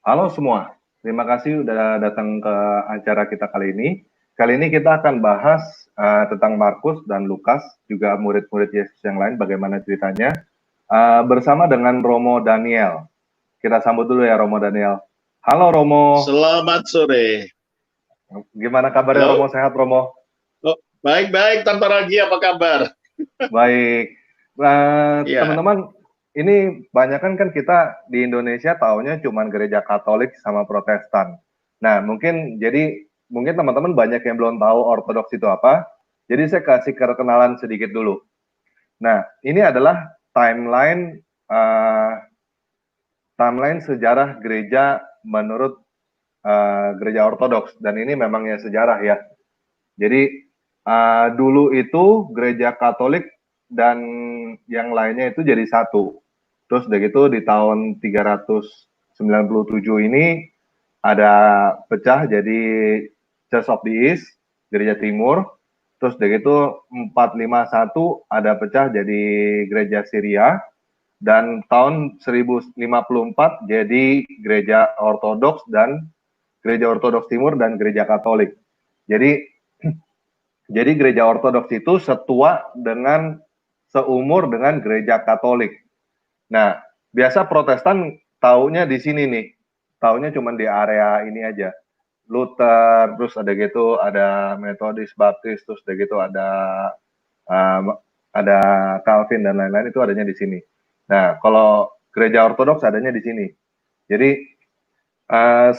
Halo semua, terima kasih udah datang ke acara kita kali ini. Kali ini kita akan bahas tentang Markus dan Lukas, juga murid-murid Yesus yang lain, bagaimana ceritanya, bersama dengan Romo Daniel. Kita sambut dulu ya Romo Daniel. Halo Romo, Selamat sore. gimana kabarnya Romo? Halo. Sehat Romo? Oh, baik-baik tanpa Ragi, apa kabar? Baik. Ya, Teman-teman, ini banyak kan kita di Indonesia taunya cuma gereja Katolik sama Protestan. Nah, mungkin teman-teman banyak yang belum tahu Ortodoks itu apa. Jadi saya kasih perkenalan sedikit dulu. Nah, ini adalah timeline sejarah gereja menurut gereja Ortodoks, dan ini memangnya sejarah ya. Jadi dulu itu gereja Katolik dan yang lainnya itu jadi satu. Terus udah gitu di tahun 397 ini ada pecah jadi Church of the East, gereja Timur. Terus udah gitu 451 ada pecah jadi gereja Syria. Dan tahun 1054 jadi gereja Ortodoks dan gereja Ortodoks Timur dan gereja Katolik. Jadi jadi gereja Ortodoks itu seumur dengan gereja Katolik. Nah, biasa Protestan taunya di sini nih. Taunya cuma di area ini aja. Luther, terus ada gitu, ada Metodis, Baptis, terus ada gitu um, ada Calvin dan lain-lain, itu adanya di sini. Nah, kalau gereja Ortodoks adanya di sini. Jadi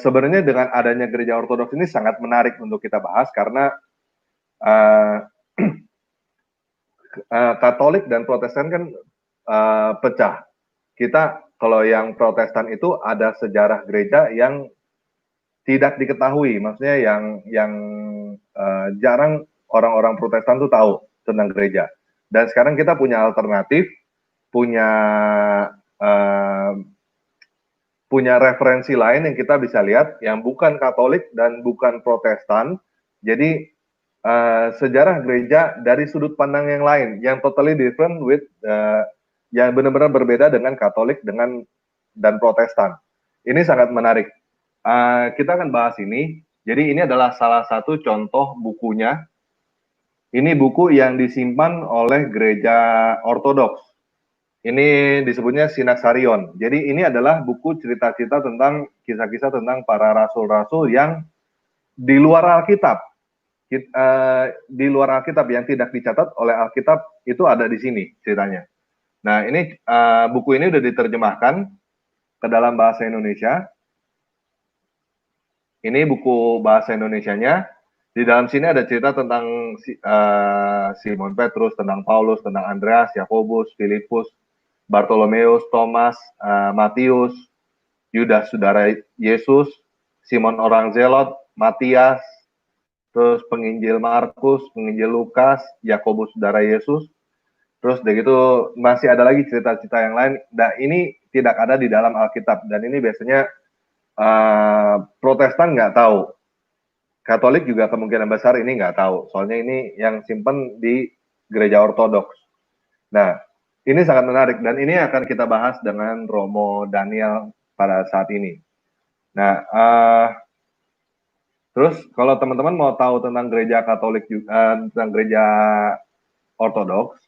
sebenarnya dengan adanya gereja Ortodoks ini sangat menarik untuk kita bahas karena uh, Katolik dan Protestan kan pecah. Kita kalau yang Protestan itu ada sejarah gereja yang tidak diketahui, maksudnya yang jarang orang-orang Protestan tuh tahu tentang gereja. Dan sekarang kita punya alternatif, punya uh, punya referensi lain yang kita bisa lihat yang bukan Katolik dan bukan Protestan. Jadi sejarah gereja dari sudut pandang yang lain, yang totally different with yang benar-benar berbeda dengan Katolik dan Protestan. Ini sangat menarik. Kita akan bahas ini. Jadi ini adalah salah satu contoh bukunya. Ini buku yang disimpan oleh gereja Ortodoks. Ini disebutnya Sinaxarion. Jadi ini adalah buku cerita-cerita tentang kisah-kisah tentang para rasul-rasul yang di luar Alkitab. Di luar Alkitab yang tidak dicatat oleh Alkitab itu ada di sini ceritanya. Nah, ini buku ini sudah diterjemahkan ke dalam bahasa Indonesia. Ini buku bahasa Indonesianya. Di dalam sini ada cerita tentang Simon Petrus, tentang Paulus, tentang Andreas, Yakobus, Filipus, Bartolomeus, Thomas, Matius, Yudas saudara Yesus, Simon orang Zelot, Matias, terus penginjil Markus, penginjil Lukas, Yakobus saudara Yesus. Terus dari itu masih ada lagi cerita-cerita yang lain. Nah, ini tidak ada di dalam Alkitab, dan ini biasanya Protestan nggak tahu. Katolik juga kemungkinan besar ini nggak tahu. Soalnya ini yang simpen di gereja Ortodoks. Nah, ini sangat menarik dan ini akan kita bahas dengan Romo Daniel pada saat ini. Nah, terus kalau teman-teman mau tahu tentang gereja Katolik juga, tentang gereja Ortodoks,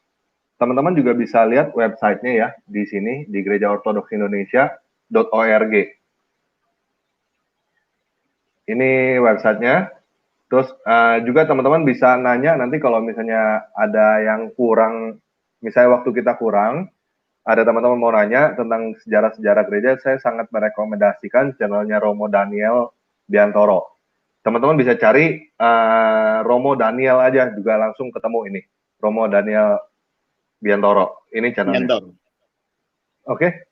teman-teman juga bisa lihat websitenya ya di sini di Gereja Ortodoks Indonesia.org. Ini websitenya. Terus juga teman-teman bisa nanya nanti kalau misalnya ada yang kurang, misalnya waktu kita kurang, ada teman-teman mau nanya tentang sejarah-sejarah gereja, saya sangat merekomendasikan channelnya Romo Daniel Biantoro. Teman-teman bisa cari Romo Daniel aja, juga langsung ketemu ini. Romo Daniel Biantoro, ini channelnya. Oke,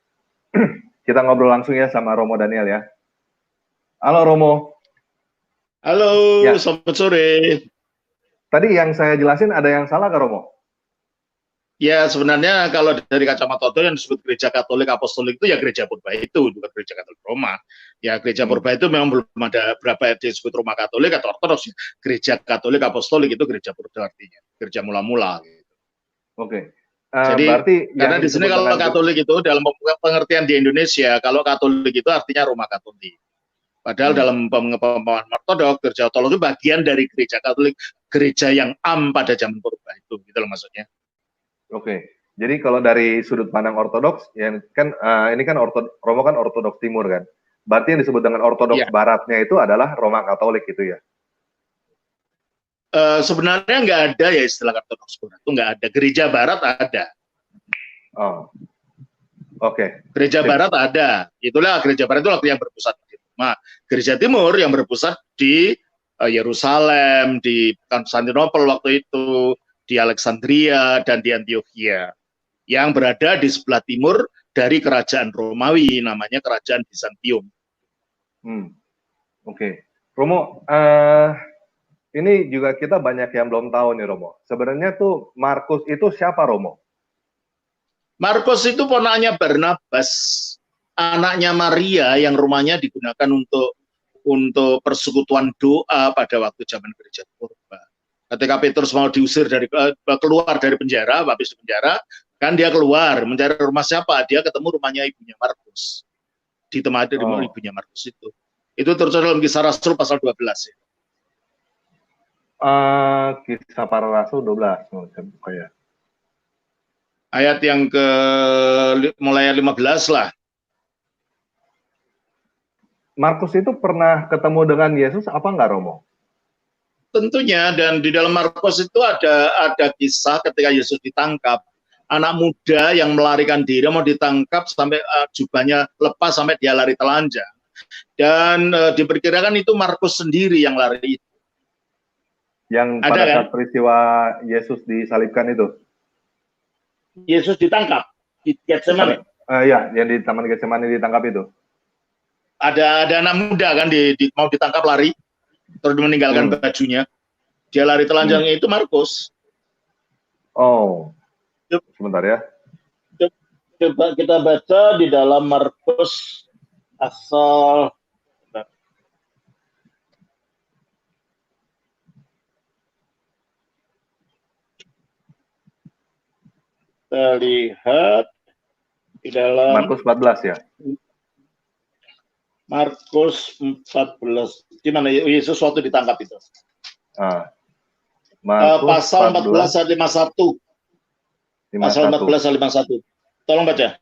kita ngobrol langsung ya sama Romo Daniel ya. Halo Romo. halo, Ya, selamat sore. tadi yang saya jelasin ada yang salah ke Romo? Ya, sebenarnya kalau dari kacamata itu yang disebut gereja Katolik Apostolik itu ya gereja purba itu, bukan gereja Katolik Roma. Ya, gereja purba itu memang belum ada berapa yang disebut Roma Katolik atau Ortodoks. Gereja Katolik Apostolik itu gereja purba artinya, gereja mula-mula. Oke. Jadi berarti karena yang di sini disebut kalau dengan Katolik itu dalam pengertian di Indonesia, kalau Katolik itu artinya Roma Katolik. Padahal dalam pemahaman Ortodok, gereja Katolik itu bagian dari gereja Katolik, gereja yang pada zaman purba itu, gitu loh maksudnya. Oke. Jadi kalau dari sudut pandang Ortodoks, ya kan ini kan Roma kan Ortodoks Timur kan. Berarti yang disebut dengan Ortodoks Ya. Baratnya itu adalah Roma Katolik gitu ya? Sebenarnya nggak ada ya istilah Ortodoks Barat itu nggak ada. Gereja Barat ada. Oh, oke. Gereja Barat ada. Itulah gereja Barat itu yang berpusat di Roma. Gereja Timur yang berpusat di Yerusalem, di Konstantinopel waktu itu, di Alexandria dan di Antioquia, yang berada di sebelah timur dari kerajaan Romawi, namanya kerajaan Bizantium. Oke. Romo, ini juga kita banyak yang belum tahu nih Romo. Sebenarnya tuh Markus itu siapa Romo? Markus itu ponaknya Barnabas, anaknya Maria yang rumahnya digunakan untuk persekutuan doa pada waktu zaman gereja purba. Ketika Petrus mau diusir keluar dari penjara, habis di penjara, kan dia keluar mencari rumah siapa? Dia ketemu rumahnya ibunya Markus. Ditemani ibunya Markus itu. Itu tertulis dalam Kisah Rasul pasal 12 ya. Kisah Para Rasul 12 buka ya. Ayat yang mulai 15 lah. Markus itu pernah ketemu dengan Yesus apa enggak Romo? Tentunya, dan di dalam Markus itu ada kisah ketika Yesus ditangkap. Anak muda yang melarikan diri mau ditangkap sampai jubahnya lepas sampai dia lari telanjang. Dan diperkirakan itu Markus sendiri yang lari itu. Yang pada saat peristiwa Yesus disalibkan itu? Yesus ditangkap di Getsemani. Ya, yang di Taman Getsemani ditangkap itu. Ada anak muda kan mau ditangkap lari, terus meninggalkan bajunya. Dia lari telanjangnya itu Markus. Oh, sebentar ya. Coba kita baca di dalam Markus asal. Kita lihat di dalam Markus 14 ya. Markus 14. Di mana Yesus waktu ditangkap itu? Pasal 14 ayat 51. Pasal 14 ayat 51. Tolong baca.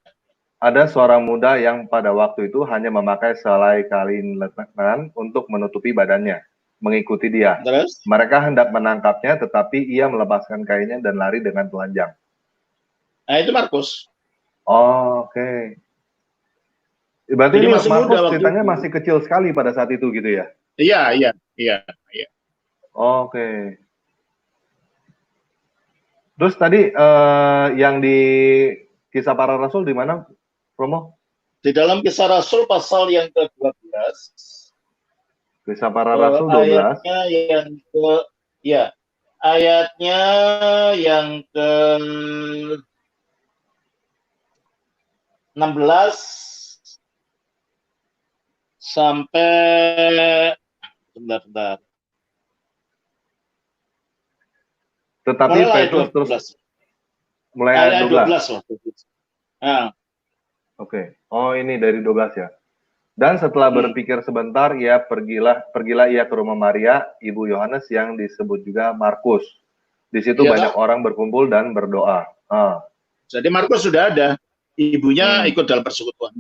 Ada seorang muda yang pada waktu itu hanya memakai selai kain lenan untuk menutupi badannya, mengikuti dia. Terus? Mereka hendak menangkapnya, tetapi ia melepaskan kainnya dan lari dengan telanjang. Nah, itu Markus. Oh, oke. Berarti ini Markus ceritanya itu masih kecil sekali pada saat itu gitu ya? Iya. Oke. Terus tadi yang di Kisah Para Rasul di mana, Romo? Di dalam Kisah Rasul pasal yang ke-12. Kisah Para Rasul 12. Ayatnya yang ke 16 sampai bentar. Tetapi Petrus terus mulai ayat 12. Oke. Oh, ini dari 12 ya. Dan setelah berpikir sebentar, pergilah ia ke rumah Maria, ibu Yohanes yang disebut juga Markus. Di situ banyak orang berkumpul dan berdoa. Jadi Markus sudah ada, ibunya ikut dalam persekutuan.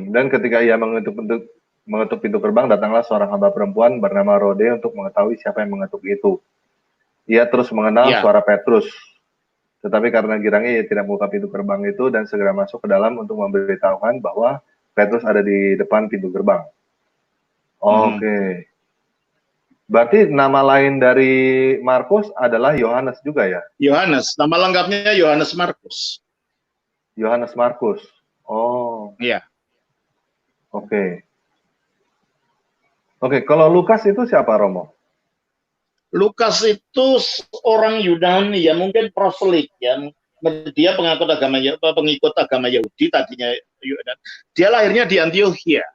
Dan ketika ia mengetuk pintu gerbang, datanglah seorang hamba perempuan bernama Rode untuk mengetahui siapa yang mengetuk itu. Ia terus mengenal suara Petrus, tetapi karena girangnya ia tidak membuka pintu gerbang itu dan segera masuk ke dalam untuk memberitahukan bahwa Petrus ada di depan pintu gerbang. Oke. Berarti nama lain dari Markus adalah Yohanes juga ya? Yohanes, nama lengkapnya Yohanes Markus. Yohanes Markus. Oh. Iya. Oke. Kalau Lukas itu siapa, Romo? Lukas itu orang Yunani ya, mungkin proselik ya. Dia pengikut agama Yahudi tadinya. Dia lahirnya di Antioquia.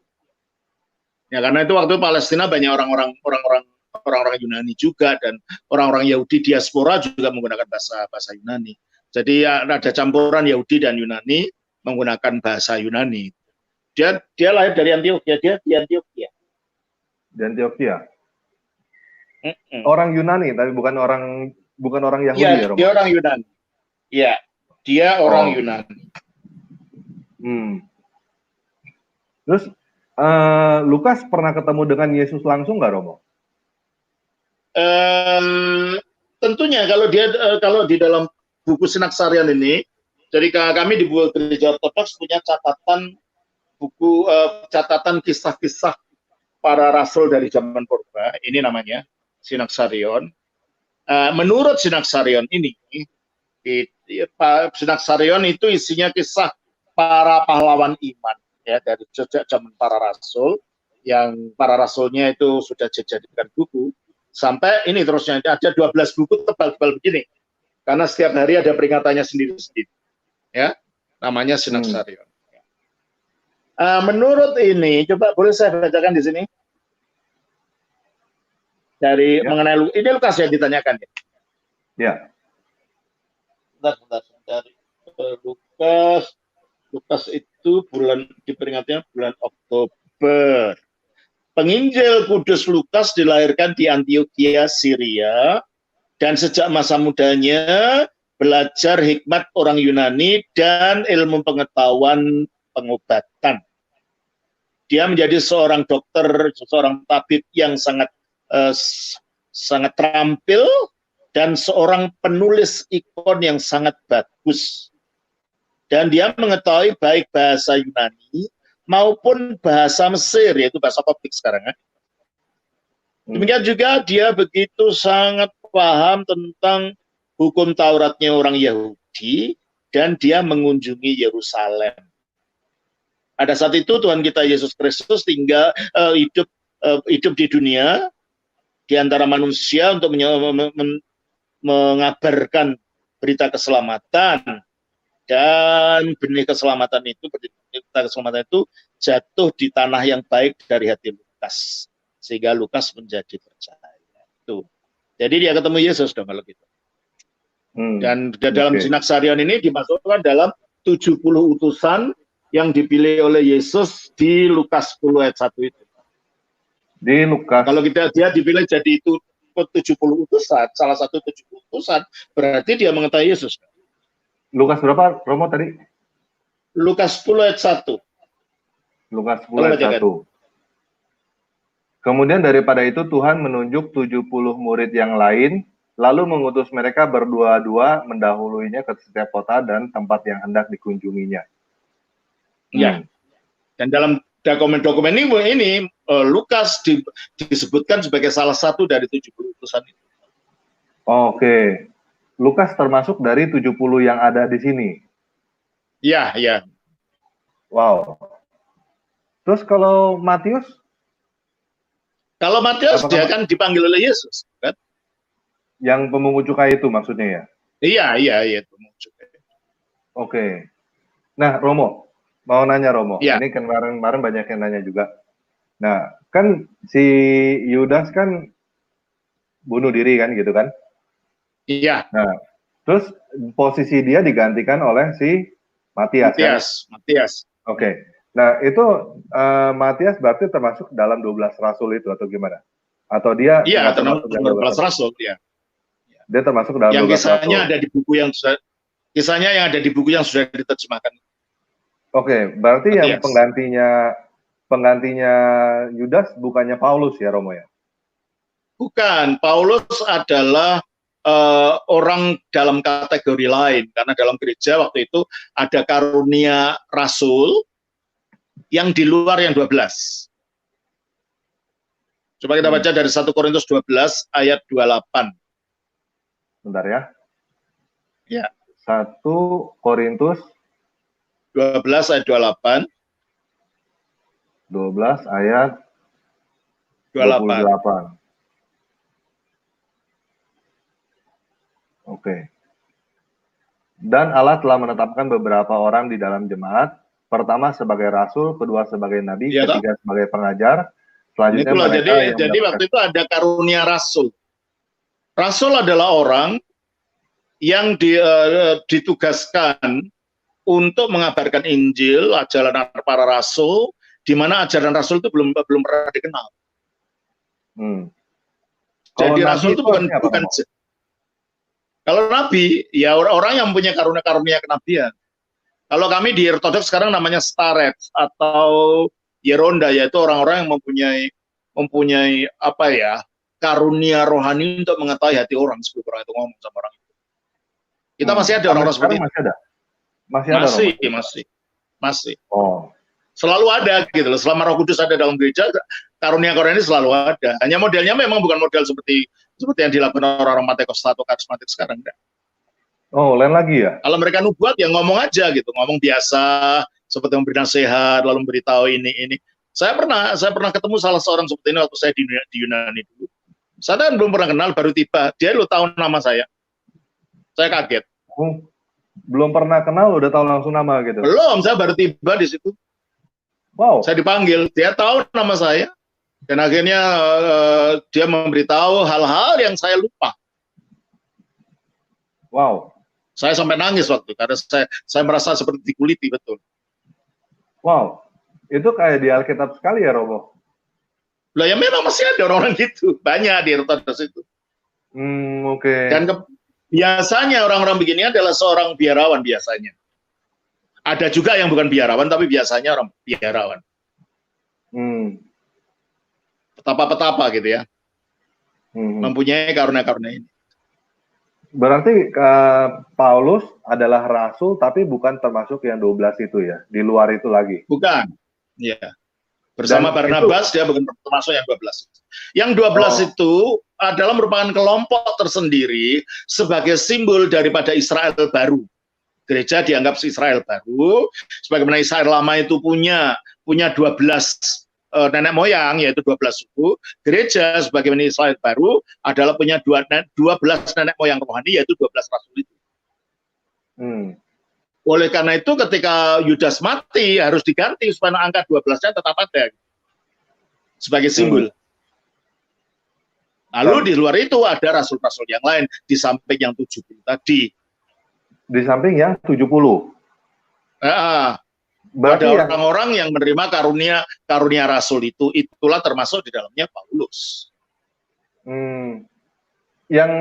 Ya, karena itu waktu Palestina banyak orang-orang Yunani juga, dan orang-orang Yahudi diaspora juga menggunakan bahasa Yunani. Jadi ya, ada campuran Yahudi dan Yunani menggunakan bahasa Yunani. Dia lahir dari Antioquia, dia di Antioquia. Di Antioquia. Orang Yunani, tapi bukan orang Yahudi ya, Romo? Dia orang Yunani. Iya, dia orang Yunani. Terus Lukas pernah ketemu dengan Yesus langsung nggak, Romo? Tentunya kalau di dalam buku Sinaksarion ini, jadi kami di Gereja Ortodoks punya catatan kisah-kisah para rasul dari zaman purba. Ini namanya Sinaksarion. Menurut Sinaksarion ini, Sinaksarion itu isinya kisah para pahlawan iman ya dari sejak zaman para rasul, yang para rasulnya itu sudah dijadikan buku sampai ini terusnya ada 12 buku tebal-tebal begini. Karena setiap hari ada peringatannya sendiri-sendiri. Ya, namanya Sinaksarion. Menurut ini, coba boleh saya bacakan di sini. Dari mengenai ini Lukas yang ditanyakan ya. Ya. Bentar. Dari Lukas itu diperingatnya bulan Oktober. Penginjil kudus Lukas dilahirkan di Antioquia, Syria, dan sejak masa mudanya belajar hikmat orang Yunani dan ilmu pengetahuan pengobatan. Dia menjadi seorang dokter, seorang tabib yang sangat terampil dan seorang penulis ikon yang sangat bagus. Dan dia mengetahui baik bahasa Yunani maupun bahasa Mesir, yaitu bahasa Koptik sekarang. Demikian juga dia begitu sangat paham tentang hukum Tauratnya orang Yahudi, dan dia mengunjungi Yerusalem. Pada saat itu Tuhan kita Yesus Kristus hidup di dunia di antara manusia untuk mengabarkan berita keselamatan, dan benih keselamatan itu jatuh di tanah yang baik dari hati Lukas, sehingga Lukas menjadi percaya. Jadi dia ketemu Yesus dong kalau gitu. Dan dalam Sinaksarion ini dimasukkan dalam 70 utusan yang dipilih oleh Yesus di Lukas 10 ayat 1 itu. Di Lukas. Kalau dia dipilih jadi itu 70 utusan, salah satu 70 utusan, berarti dia mengetahui Yesus. Lukas berapa, Romo tadi? Lukas 10 ayat 1. Lukas 10 ayat 1. Kemudian daripada itu Tuhan menunjuk 70 murid yang lain, lalu mengutus mereka berdua-dua mendahuluinya ke setiap kota dan tempat yang hendak dikunjunginya. Ya. Dan dalam dokumen ini Lukas disebutkan sebagai salah satu dari 70 utusan itu. Oke. Lukas termasuk dari 70 yang ada di sini. Iya, iya. Wow. Terus kalau Matius? Kalau Matius dia kan dipanggil oleh Yesus, kan? Yang pemungut cukai itu maksudnya ya? Iya, pemungut cukai. Oke. Nah, Romo, mau nanya Romo. Ya. Ini kemarin banyak yang nanya juga. Nah, kan si Yudas kan bunuh diri kan gitu kan? Iya. Nah, terus posisi dia digantikan oleh si Matias. Matias. Oke. Nah, itu Matias berarti termasuk dalam 12 rasul itu atau gimana? Atau dia termasuk dalam 12 rasul, ya. Dia termasuk dalam yang 12 kisahnya rasul. Ada di buku yang sudah diterjemahkan. Oke, berarti Matias. Yang penggantinya Yudas bukannya Paulus ya, Romo ya? Bukan, Paulus adalah orang dalam kategori lain, karena dalam gereja waktu itu ada karunia rasul yang di luar yang 12. Coba kita baca dari 1 Korintus 12 ayat 28. Bentar ya. Ya. 1 Korintus 12 ayat 28. 12 ayat 28. Oke. Dan Allah telah menetapkan beberapa orang di dalam jemaat, pertama sebagai rasul, kedua sebagai nabi, ketiga sebagai pengajar, selanjutnya itulah, mereka jadi waktu itu ada karunia rasul. Rasul adalah orang yang ditugaskan untuk mengabarkan Injil, ajaran para rasul, di mana ajaran rasul itu belum pernah dikenal. Jadi rasul itu bukan kalau nabi ya orang yang punya karunia kenabian. Kalau kami di Ortodoks sekarang namanya starets atau yeronda, yaitu orang-orang yang mempunyai apa ya, karunia rohani untuk mengetahui hati orang sebelum orang itu ngomong sama orang itu. Kita masih ada orang-orang seperti itu. Masih. Oh. Selalu ada gitu loh. Selama Roh Kudus ada dalam gereja, karunia-karunia ini selalu ada. Hanya modelnya memang bukan model seperti yang dilakukan orang-orang Pentekosta atau karismatik sekarang. Enggak. Oh, lain lagi ya? Kalau mereka nubuat ya ngomong aja gitu, ngomong biasa, seperti memberi nasihat, lalu memberitahu ini. Saya pernah ketemu salah seorang seperti ini waktu saya di Yunani dulu. Saya kan belum pernah kenal, baru tiba. Dia lu tahu nama saya. Saya kaget. Belum pernah kenal, udah tahu langsung nama gitu? Belum, saya baru tiba di situ. Wow. Saya dipanggil, dia tahu nama saya. Dan akhirnya dia memberitahu hal-hal yang saya lupa. Wow. Saya sampai nangis waktu karena saya merasa seperti dikuliti betul. Wow, itu kayak di Alkitab sekali ya, Romo? Lah ya memang masih ada orang-orang gitu, banyak di Ortodoks itu. Oke. Dan biasanya orang-orang begini adalah seorang biarawan biasanya. Ada juga yang bukan biarawan tapi biasanya orang biarawan. Petapa-petapa gitu ya. Mempunyai karunia-karunia ini. Berarti Paulus adalah rasul tapi bukan termasuk yang 12 itu ya, di luar itu lagi. Bukan. Iya. Bersama Barnabas dia bukan termasuk yang 12. Yang 12 itu adalah merupakan kelompok tersendiri sebagai simbol daripada Israel baru. Gereja dianggap Israel baru, sebagaimana Israel lama itu punya 12 nenek moyang, yaitu 12 suku. Gereja sebagaimana Israel baru adalah punya 12 nenek moyang rohani, yaitu 12 rasul itu. Oleh karena itu ketika Yudas mati harus diganti supaya angka 12-nya tetap ada sebagai simbol. Lalu di luar itu ada rasul-rasul yang lain di samping yang 70 tadi. Di samping yang 70. Berarti ada orang-orang yang menerima karunia rasul itulah termasuk di dalamnya Paulus. Yang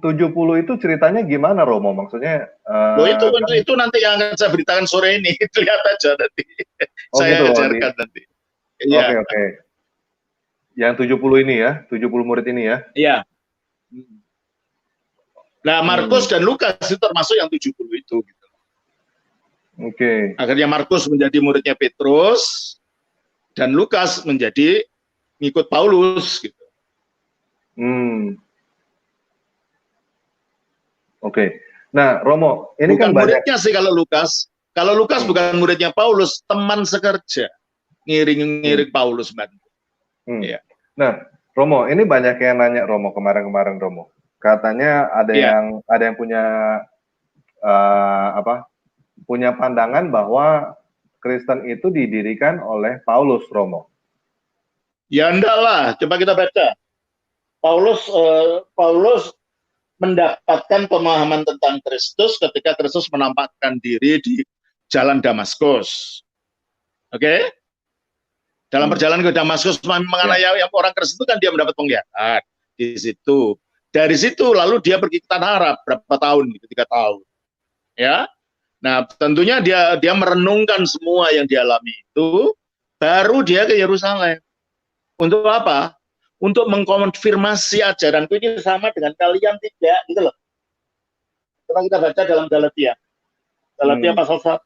70 itu ceritanya gimana, Romo? Maksudnya itu nanti yang akan saya beritakan sore ini. Lihat aja nanti. Saya gitu, ajarkan nanti. Oke. Yang 70 ini ya, 70 murid ini ya. Iya. Nah, Markus dan Lukas itu termasuk yang 70 itu. Oke. Akhirnya Markus menjadi muridnya Petrus dan Lukas menjadi ngikut Paulus gitu. Oke. Nah, Romo, ini bukan kan muridnya sih kalau Lukas. Kalau Lukas bukan muridnya Paulus, teman sekerja ngiring Paulus bantu. Ya. Nah, Romo, ini banyak yang nanya Romo kemarin Romo. Katanya ada yang punya punya pandangan bahwa Kristen itu didirikan oleh Paulus, Romo. Ya enggak lah, coba kita baca. Paulus mendapatkan pemahaman tentang Kristus ketika Kristus menampakkan diri di jalan Damaskus. Oke? Dalam perjalanan ke Damaskus mengenai orang Kristen itu kan dia mendapat penglihatan di situ. Dari situ lalu dia pergi ke Tanah Arab berapa tahun? 3 tahun. Ya. Nah, tentunya dia merenungkan semua yang dialami itu, baru dia ke Yerusalem. Untuk apa? Untuk mengkonfirmasi ajaranku ini sama dengan kalian tidak, gitu loh. Coba kita baca dalam Galatia. Galatia pasal 1.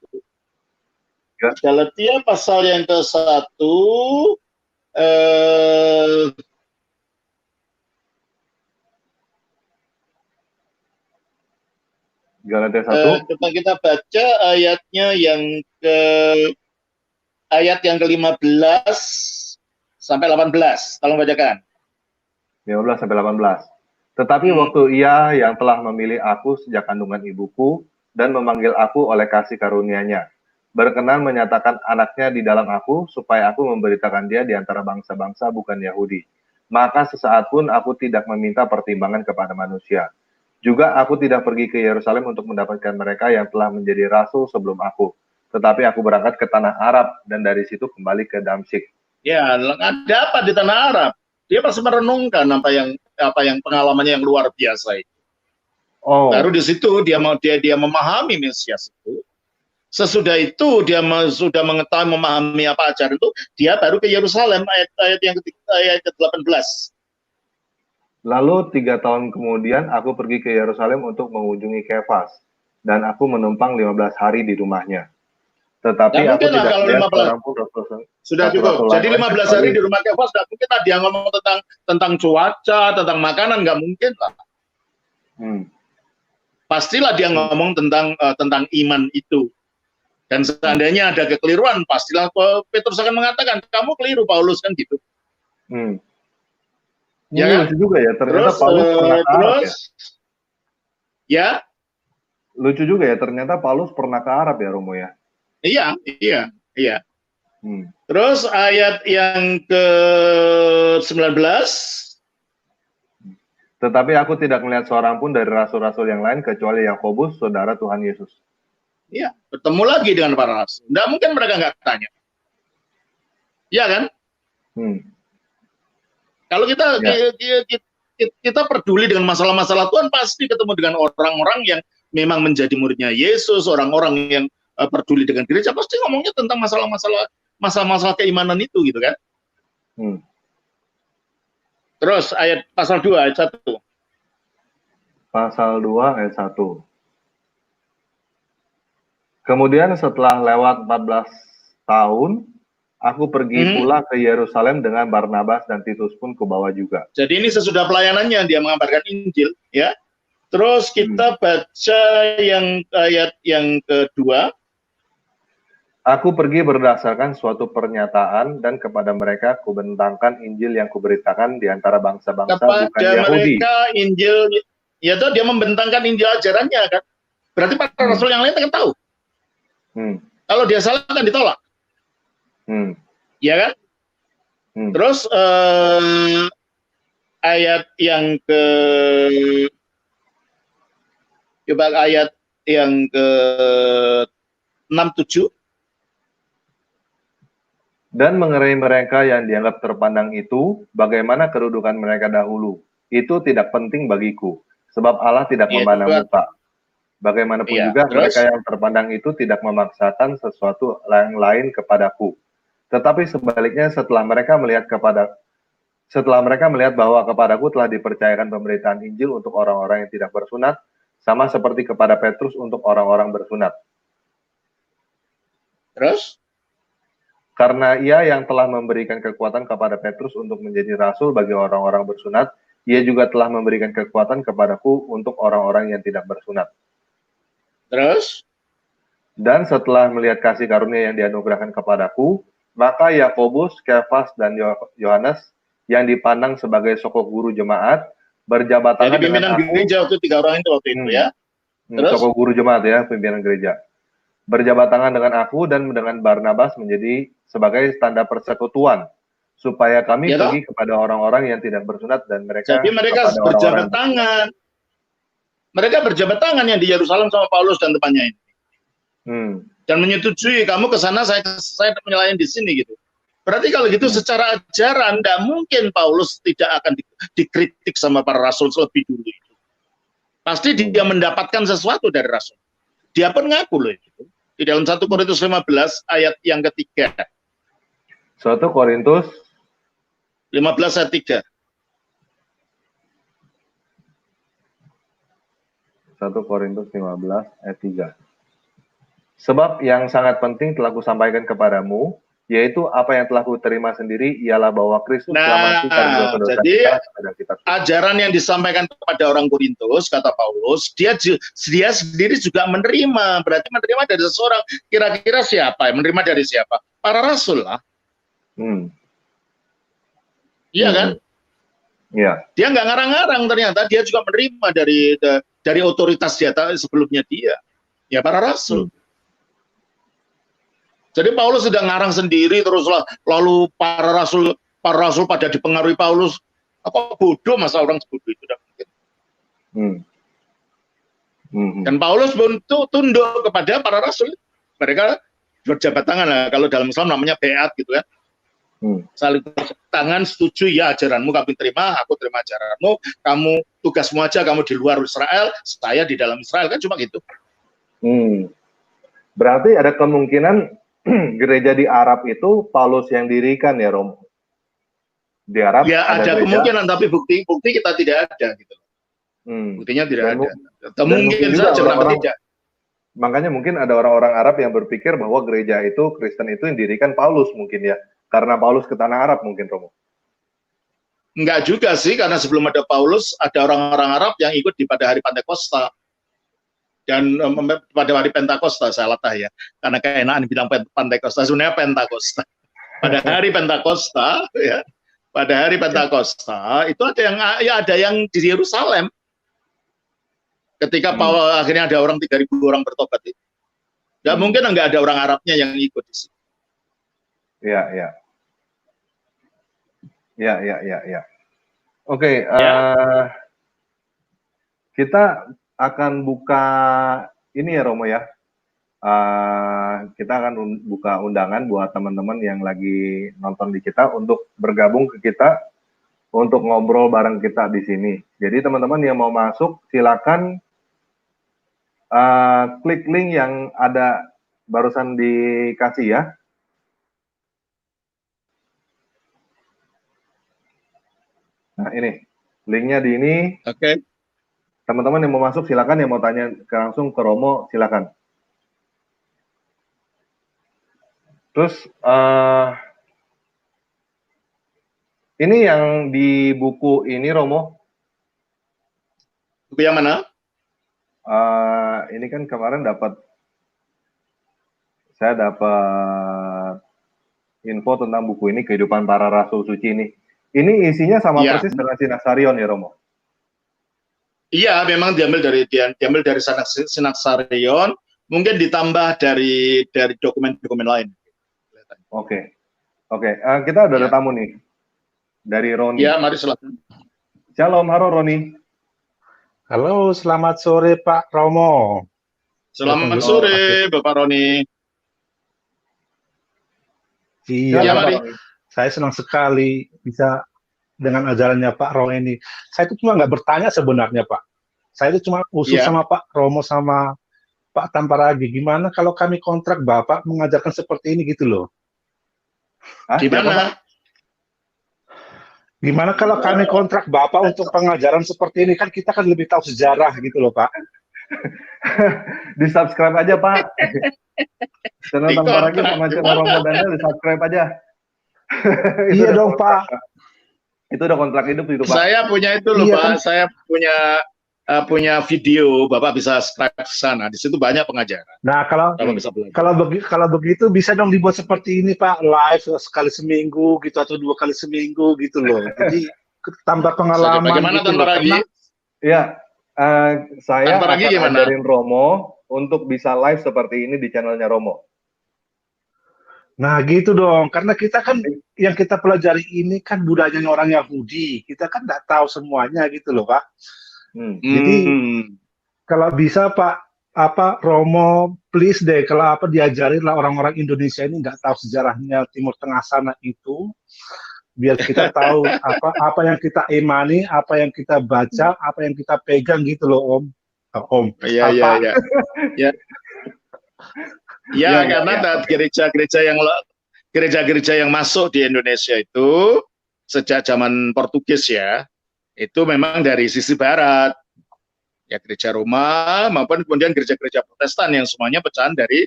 Galatia pasal yang ke-1 Galatia 1. Coba kita baca ayatnya ayat yang ke-15 sampai 18. Tolong bacakan. 15 sampai 18. Tetapi waktu Ia yang telah memilih aku sejak kandungan ibuku dan memanggil aku oleh kasih karunia-Nya, berkenan menyatakan anaknya di dalam aku supaya aku memberitakan dia di antara bangsa-bangsa bukan Yahudi. Maka sesaat pun aku tidak meminta pertimbangan kepada manusia. Juga aku tidak pergi ke Yerusalem untuk mendapatkan mereka yang telah menjadi rasul sebelum aku. Tetapi aku berangkat ke tanah Arab dan dari situ kembali ke Damsyik. Ya, ada apa di tanah Arab? Dia pasti merenungkan apa yang pengalamannya yang luar biasa itu. Baru Oh, di situ dia memahami Mesias itu. Sesudah itu dia sudah mengetahui memahami apa ajaran itu, dia baru ke Yerusalem ayat yang ketiga, ayat ke-18. lalu 3 tahun kemudian aku pergi ke Yerusalem untuk mengunjungi Kefas, dan aku menumpang 15 hari di rumahnya. Nggak Tetapi aku mungkin lah tidak kalau melihat 15, seorang pun sudah rasul-rasul cukup. Jadi lain 15 kecuali hari di rumah Kefas, nggak mungkin lah dia ngomong tentang cuaca, tentang makanan, nggak mungkin lah. hmm, Pastilah dia hmm, ngomong tentang iman itu. Dan seandainya ada kekeliruan, pastilah Petrus akan mengatakan, kamu keliru Paulus, kan gitu. hmm. Ya Ini kan? lucu juga ya, ternyata Terus, Paulus pernah ke Arab ya. ya, Lucu juga ya, ternyata Paulus pernah ke Arab ya, Romo ya. iya, iya, iya. Hmm. Terus ayat yang ke-19. Tetapi aku tidak melihat seorang pun dari rasul-rasul yang lain kecuali Yakobus, saudara Tuhan Yesus. Iya, bertemu lagi dengan para rasul. Nggak mungkin mereka nggak tanya. Iya kan? Hmm. Kalau Ya. kita peduli dengan masalah-masalah Tuhan, pasti ketemu dengan orang-orang yang memang menjadi muridnya Yesus, orang-orang yang peduli dengan gereja, pasti ngomongnya tentang masalah-masalah keimanan itu, gitu kan? Hmm. Terus ayat pasal 2 ayat 1. Pasal 2 ayat 1. Kemudian setelah lewat 14 tahun, aku pergi pula ke Yerusalem dengan Barnabas dan Titus pun kubawa juga. Jadi ini sesudah pelayanannya dia mengabarkan Injil, ya. Terus kita baca yang ayat yang kedua. Aku pergi berdasarkan suatu pernyataan dan kepada mereka kubentangkan Injil yang kuberitakan di antara bangsa-bangsa bukan Kepada Yahudi. mereka Injil, ya toh dia membentangkan Injil ajarannya kan. Berarti para rasul yang lain kan tahu. Kalau dia salah kan ditolak. Ya kan? Terus ayat yang ke coba ayat yang ke 67. Dan mengenai mereka yang dianggap terpandang itu, bagaimana kedudukan mereka dahulu, itu tidak penting bagiku, sebab Allah tidak memandang muka. Bagaimanapun juga mereka yang terpandang itu tidak memaksakan sesuatu yang lain kepadaku. Tetapi sebaliknya setelah mereka melihat bahwa kepadaku telah dipercayakan pemberitaan Injil untuk orang-orang yang tidak bersunat, sama seperti kepada Petrus untuk orang-orang bersunat. Terus? Karena ia yang telah memberikan kekuatan kepada Petrus untuk menjadi rasul bagi orang-orang bersunat, ia juga telah memberikan kekuatan kepadaku untuk orang-orang yang tidak bersunat. Terus? Dan setelah melihat kasih karunia yang dianugerahkan kepadaku, maka Yakobus, Kefas, dan Yohanes yang dipandang sebagai sokok guru jemaat berjabat tangan dengan aku. Jadi pimpinan gereja waktu 3 orang itu waktu itu ya. Terus? Sokok guru jemaat ya, pimpinan gereja. Berjabat tangan dengan aku dan dengan Barnabas menjadi sebagai tanda persekutuan, supaya kami pergi kepada orang-orang yang tidak bersunat dan mereka. Jadi mereka berjabat tangan. Mereka berjabat tangan yang di Yerusalem sama Paulus dan temannya ini. Dan menyetujui kamu ke sana, saya menyelayan di sini gitu. Berarti kalau gitu secara ajaran tidak mungkin Paulus tidak akan dikritik sama para rasul lebih dulu itu. Pasti dia mendapatkan sesuatu dari rasul. Dia pun ngaku loh itu. Di dalam 1 Korintus 15 ayat yang ketiga. 1 Korintus 15 ayat 3. 1 Korintus 15 ayat 3. Sebab yang sangat penting telah kusampaikan kepadamu, yaitu apa yang telah kuterima sendiri ialah bahwa Kristus telah mati karena dosa-dosa kita. Ajaran yang disampaikan kepada orang Korintus, kata Paulus, dia sendiri juga menerima. Berarti menerima dari seseorang. Kira-kira siapa? Menerima dari siapa? Para rasul lah. Iya kan? Iya. Dia nggak ngarang-ngarang ternyata. Dia juga menerima dari otoritas dia sebelumnya dia. Ya para rasul. Jadi Paulus sudah ngarang sendiri terus lalu para rasul pada dipengaruhi Paulus. Apa bodoh masa orang sebodoh itu? Dan Paulus pun tunduk kepada para rasul. Mereka berjabat tangan lah. Kalau dalam Islam namanya beat gitu ya. Saling berjabat tangan, setuju ya ajaranmu kami terima, aku terima ajaranmu. Kamu tugasmu aja, kamu di luar Israel, saya di dalam Israel, kan cuma gitu. Berarti ada kemungkinan gereja di Arab itu Paulus yang dirikan ya, Romo? Di Arab ya ada kemungkinan, tapi bukti kita tidak ada gitu. Buktinya tidak ada. Atau mungkin saja kenapa tidak. Makanya mungkin ada orang-orang Arab yang berpikir bahwa gereja itu, Kristen itu yang dirikan Paulus mungkin ya. Karena Paulus ke tanah Arab mungkin, Romo. Enggak juga sih, karena sebelum ada Paulus, ada orang-orang Arab yang ikut pada hari Pentakosta. Dan pada hari Pentakosta, saya latah ya. Karena keenaan bilang Pentakosta, sebenarnya Pentakosta. Pada hari Pentakosta, ya. Pada hari Pentakosta, itu ada yang di Yerusalem. Ketika akhirnya ada orang 3.000 orang bertobat itu. Nggak mungkin nggak ada orang Arabnya yang ikut di situ. Iya. Oke, kita akan buka ini ya, Romo ya. Kita akan buka undangan buat teman-teman yang lagi nonton di kita untuk bergabung ke kita untuk ngobrol bareng kita di sini. Jadi teman-teman yang mau masuk silakan klik link yang ada barusan dikasih ya. Nah ini linknya di ini. Oke. Teman-teman yang mau masuk silakan, yang mau tanya langsung ke Romo silakan. Terus ini yang di buku ini, Romo. Buku yang mana? Ini kan kemarin saya dapat info tentang buku ini, Kehidupan Para Rasul Suci ini. Ini isinya sama persis dengan Sinaksarion ya, Romo? Iya, memang diambil dari Sinaksarion, mungkin ditambah dari dokumen-dokumen lain. Oke. Kita udah ada tamu nih dari Roni. Ya, mari silakan. Shalom, halo Roni. Halo, selamat sore Pak Romo. Selamat sore Bapak Roni. Iya, mari. Saya senang sekali bisa dengan ajarannya Pak Romo ini. Saya itu cuma nggak bertanya sebenarnya Pak. Saya itu cuma usul sama Pak Romo sama Pak Tamparagi. Gimana kalau kami kontrak Bapak mengajarkan seperti ini gitu loh. Gimana? Gimana kalau kami kontrak Bapak untuk pengajaran seperti ini? Kan kita kan lebih tahu sejarah gitu loh Pak. Di-subscribe aja Pak. Channel Tamparagi sama channel Romo Daniel di-subscribe aja. Iya dong Pak. Itu udah kontrak hidup itu Pak. Saya punya itu loh Pak. Kan? Saya punya video, Bapak bisa subscribe ke sana. Di situ banyak pengajaran. Nah, kalau begitu bisa dong dibuat seperti ini, Pak, live sekali seminggu gitu atau 2 kali seminggu gitu loh. Jadi tambah pengalaman. Bagaimana gitu Tamparagi? Iya, saya akan ngajarin Romo untuk bisa live seperti ini di channelnya Romo. Nah, gitu dong. Karena kita kan yang kita pelajari ini kan budayanya orang Yahudi. Kita kan nggak tahu semuanya gitu loh, Pak. Jadi kalau bisa Pak Romo please deh kalau diajarin lah orang-orang Indonesia ini nggak tahu sejarahnya Timur Tengah sana itu biar kita tahu apa yang kita imani, apa yang kita baca, apa yang kita pegang gitu loh Om. Iya. Ya, karena gereja-gereja yang masuk di Indonesia itu sejak zaman Portugis ya. Itu memang dari sisi barat, ya gereja Roma maupun kemudian gereja-gereja Protestan yang semuanya pecahan dari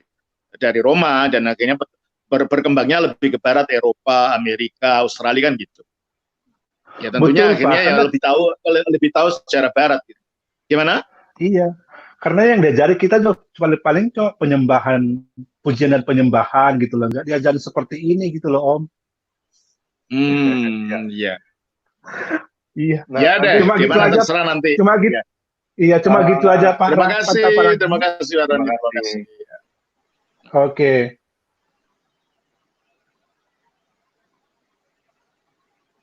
Roma dan akhirnya berkembangnya lebih ke barat, Eropa, Amerika, Australia kan gitu. Ya tentunya betul, akhirnya ya lebih tahu secara barat. Gitu. Gimana? Iya, karena yang diajari kita paling cuma penyembahan, pujian dan penyembahan gitu loh, nggak diajarin seperti ini gitu loh Om. Iya. Iya. Nah, ya deh, cuma gimana gitu terserah aja. nanti. Cuma gitu. Iya, cuma gitu aja Pak. Terima kasih Pak Roni. Terima kasih. Oke.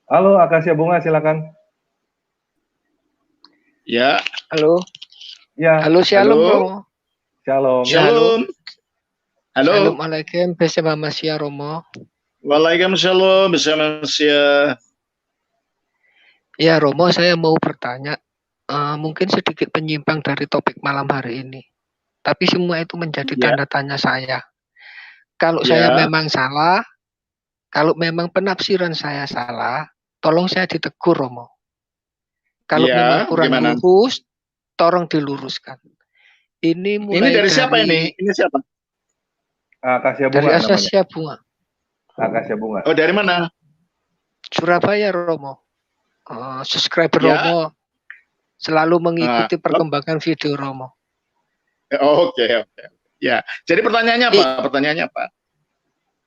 Halo, Akasia Bunga, silakan. Ya. Halo. Ya. Halo, shalom Halo. Romo. Shalom. Shalom. Halo. Assalamualaikum bersama Mas ya Romo. Waalaikumsalam bersama Masia. Ya Romo, saya mau bertanya, mungkin sedikit penyimpang dari topik malam hari ini. Tapi semua itu menjadi Ya. tanda tanya saya. Kalau Ya. saya memang salah, kalau memang penafsiran saya salah, tolong saya ditegur Romo. Kalau Ya, memang kurang gimana? lurus, tolong diluruskan. Ini mulai Ini dari siapa ini? Ini siapa? Akasia Dari Bunga namanya. Akasia Bunga. Akasia Bunga. Oh, dari mana? Surabaya Romo. Subscriber Ya. Romo. Selalu mengikuti perkembangan video Romo. Oke. Ya. Jadi pertanyaannya apa?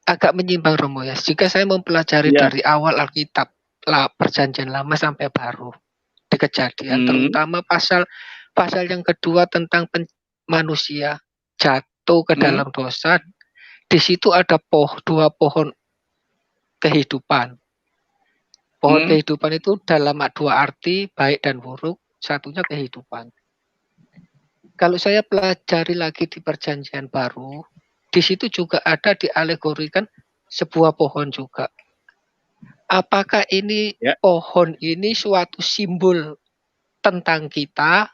Agak menyimpang Romo ya. Jika saya mempelajari Ya. dari awal Alkitab, Perjanjian Lama sampai Baru, di Kejadian, terutama pasal yang kedua tentang manusia jatuh ke dalam dosa, di situ ada dua pohon kehidupan. Pohon kehidupan itu dalam dua arti, baik dan buruk. Satunya kehidupan. Kalau saya pelajari lagi di Perjanjian Baru, di situ juga ada dialegorikan sebuah pohon juga. Apakah ini pohon ini suatu simbol tentang kita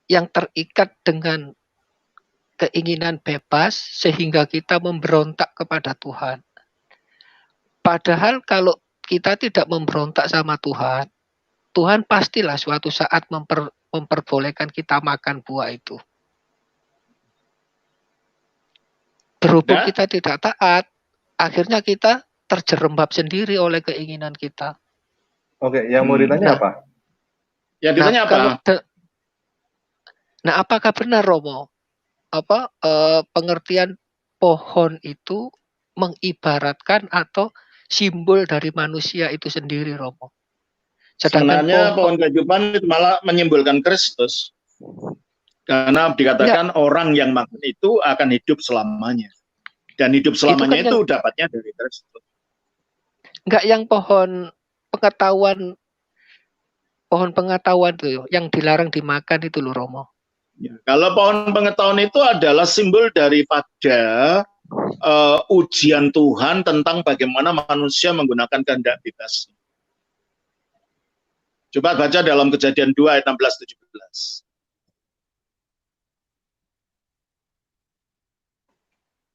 yang terikat dengan keinginan bebas sehingga kita memberontak kepada Tuhan? Padahal kalau kita tidak memberontak sama Tuhan, Tuhan pastilah suatu saat memperbolehkan kita makan buah itu. Berhubung kita tidak taat, akhirnya kita terjerembab sendiri oleh keinginan kita. Oke, yang mau ditanya apa? Yang ditanya apa? Apakah benar Romo? Pengertian pohon itu mengibaratkan atau simbol dari manusia itu sendiri Romo? Sebenarnya pohon kehidupan itu malah menyimbolkan Kristus. Karena dikatakan orang yang makan itu akan hidup selamanya. Dan hidup selamanya itu dapatnya dari Kristus. Enggak yang pohon pengetahuan tuh yang dilarang dimakan itu loh Romo. Ya, kalau pohon pengetahuan itu adalah simbol daripada ujian Tuhan tentang bagaimana manusia menggunakan kehendak bebas. Coba baca dalam Kejadian 2 ayat 16-17.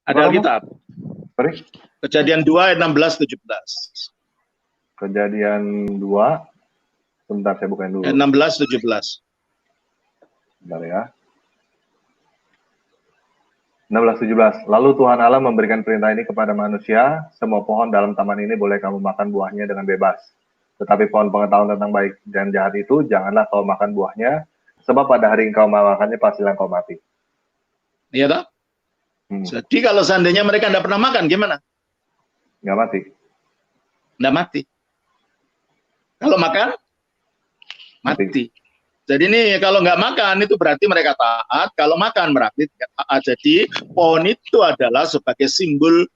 Ada Alkitab. Kejadian 2 ayat 16-17. Kejadian 2. Sebentar saya bukain dulu. 16-17. Bentar ya. 16-17. Lalu Tuhan Allah memberikan perintah ini kepada manusia, semua pohon dalam taman ini boleh kamu makan buahnya dengan bebas. Tetapi pohon pengetahuan tentang baik dan jahat itu, janganlah kau makan buahnya, sebab pada hari engkau memakannya pastilah engkau mati. Iya tak? Jadi kalau seandainya mereka tidak pernah makan, gimana? Nggak mati. Nggak mati. Kalau makan, mati. Jadi ini kalau nggak makan itu berarti mereka taat. Kalau makan berarti tidak taat. Jadi pohon itu adalah sebagai simbol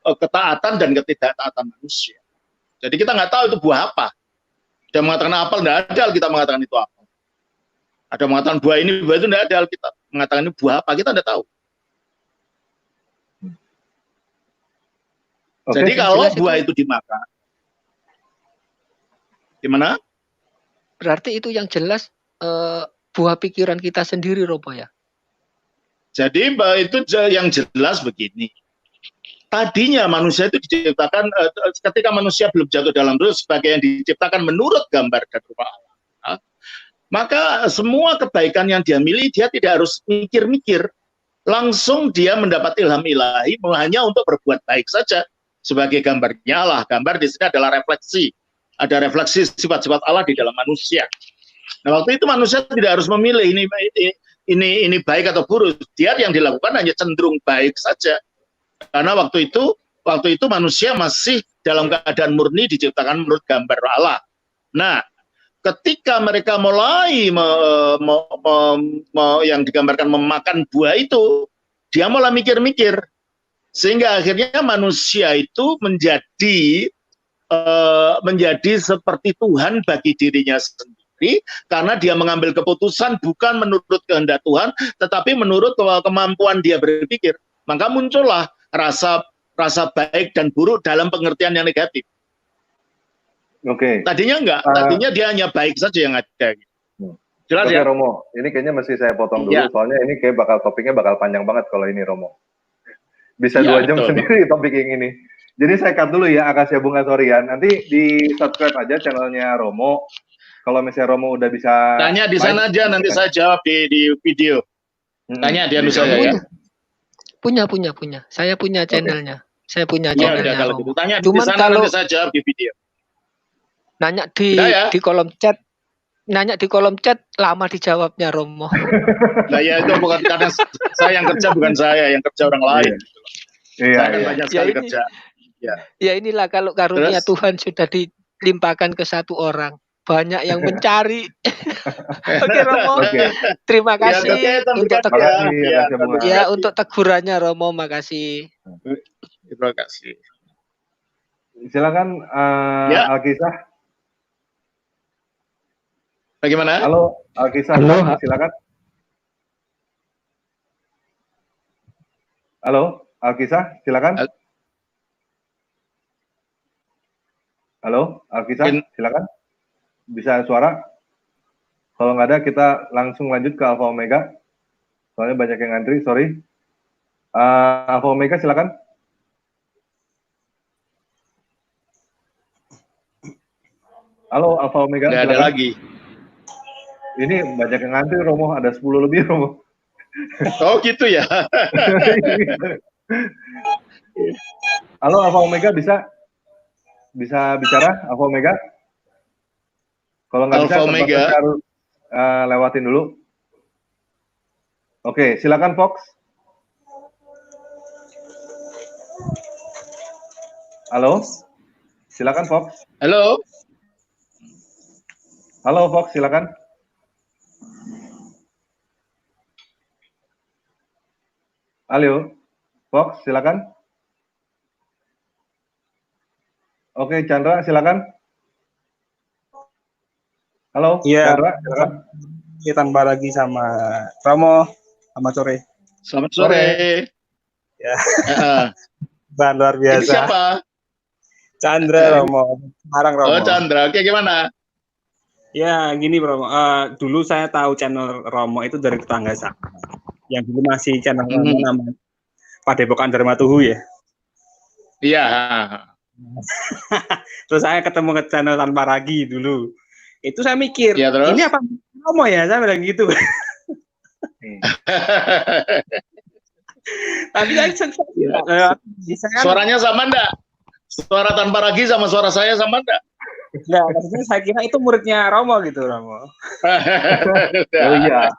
ketaatan dan ketidaktaatan manusia. Jadi kita nggak tahu itu buah apa. Ada mengatakan apel, tidak ada kita mengatakan itu apa. Ada mengatakan buah ini, buah itu tidak ada kita mengatakan ini buah apa, kita tidak tahu. Oke, jadi kalau buah itu dimakan, gimana? Berarti itu yang jelas buah pikiran kita sendiri, Robo ya? Jadi itu yang jelas begini. Tadinya manusia itu diciptakan ketika manusia belum jatuh dalam dosa sebagai yang diciptakan menurut gambar dan rupa Allah. Maka semua kebaikan yang dia miliki dia tidak harus mikir-mikir. Langsung dia mendapat ilham ilahi hanya untuk berbuat baik saja sebagai gambarnya Allah. Gambar di sini adalah refleksi. Ada refleksi sifat-sifat Allah di dalam manusia. Nah, waktu itu manusia tidak harus memilih ini baik atau buruk. Dia yang dilakukan hanya cenderung baik saja. Karena waktu itu manusia masih dalam keadaan murni diciptakan menurut gambar Allah. Nah, ketika mereka mulai yang digambarkan memakan buah itu, dia mulai mikir-mikir. Sehingga akhirnya manusia itu menjadi seperti Tuhan bagi dirinya sendiri. sendiri karena dia mengambil keputusan bukan menurut kehendak Tuhan, tetapi menurut kemampuan dia berpikir. Maka muncullah rasa baik dan buruk dalam pengertian yang negatif. Oke. Tadinya enggak, tadinya dia hanya baik saja yang ada. Jelas Oke, ya? Romo, ini kayaknya mesti saya potong dulu, soalnya ini kayak topiknya bakal panjang banget kalau ini, Romo. Bisa 2 jam betul. Sendiri topik yang ini. Jadi saya cut dulu ya, Akasia Bunga Sorian. Nanti di subscribe aja channelnya Romo. Kalau misalnya Romo udah bisa... Tanya di sana aja, nanti saya jawab di video. Tanya dia saya ya. Punya. Saya punya channelnya. Saya punya channelnya. Kalau gitu. Tanya di sana, nanti saya jawab di video. Nanya di kolom chat. Nanya di kolom chat, lama dijawabnya Romo. Nah ya itu bukan karena saya yang kerja, bukan saya yang kerja orang lain. Saya kan banyak sekali kerja. Ya inilah kalau karunia Tuhan sudah dilimpahkan ke satu orang, banyak yang mencari. Oke Romo, terima kasih untuk tegurannya Romo, makasih. Terima kasih. Silakan Alkisah. Bagaimana? Halo, Alkisah, silakan. Halo, Alkisah, silakan. Halo, Alkisah, silakan. Bisa suara? Kalau nggak ada, kita langsung lanjut ke Alpha Omega. Soalnya banyak yang ngantri, sorry. Alpha Omega, silakan. Halo, Alpha Omega. Nggak ada lagi. Ini banyak yang ngantri, Romo. Ada 10 lebih, Romo. Oh, gitu ya. Halo, Alpha Omega, bisa bicara, Alpha Omega? Kalau nggak bisa, Omega harus lewatin dulu. Oke, silakan Fox. Halo, silakan Fox. Halo. Halo Fox, silakan. Halo, Fox, silakan. Oke, Chandra, silakan. Halo, Chandra, silakan. Tanpa lagi sama Romo, selamat sore. Selamat sore. Ya. Luar biasa. Ini siapa? Chandra Romo, Semarang Romo. Oh, Chandra. Oke, gimana? Ya, gini Romo. Dulu saya tahu channel Romo itu dari tetangga saya. Yang dulu masih channel Romo namanya Padepokan Dharma Tuhu ya. Iya. Terus saya ketemu ke channel Tanpa Ragi dulu. Itu saya mikir, ya, ini apa Romo ya? Saya bilang gitu. Tapi suaranya sama enggak? Suara Tanpa Ragi sama suara saya sama enggak? Nah, maksudnya saya kira itu muridnya Romo gitu, Romo. Oh iya.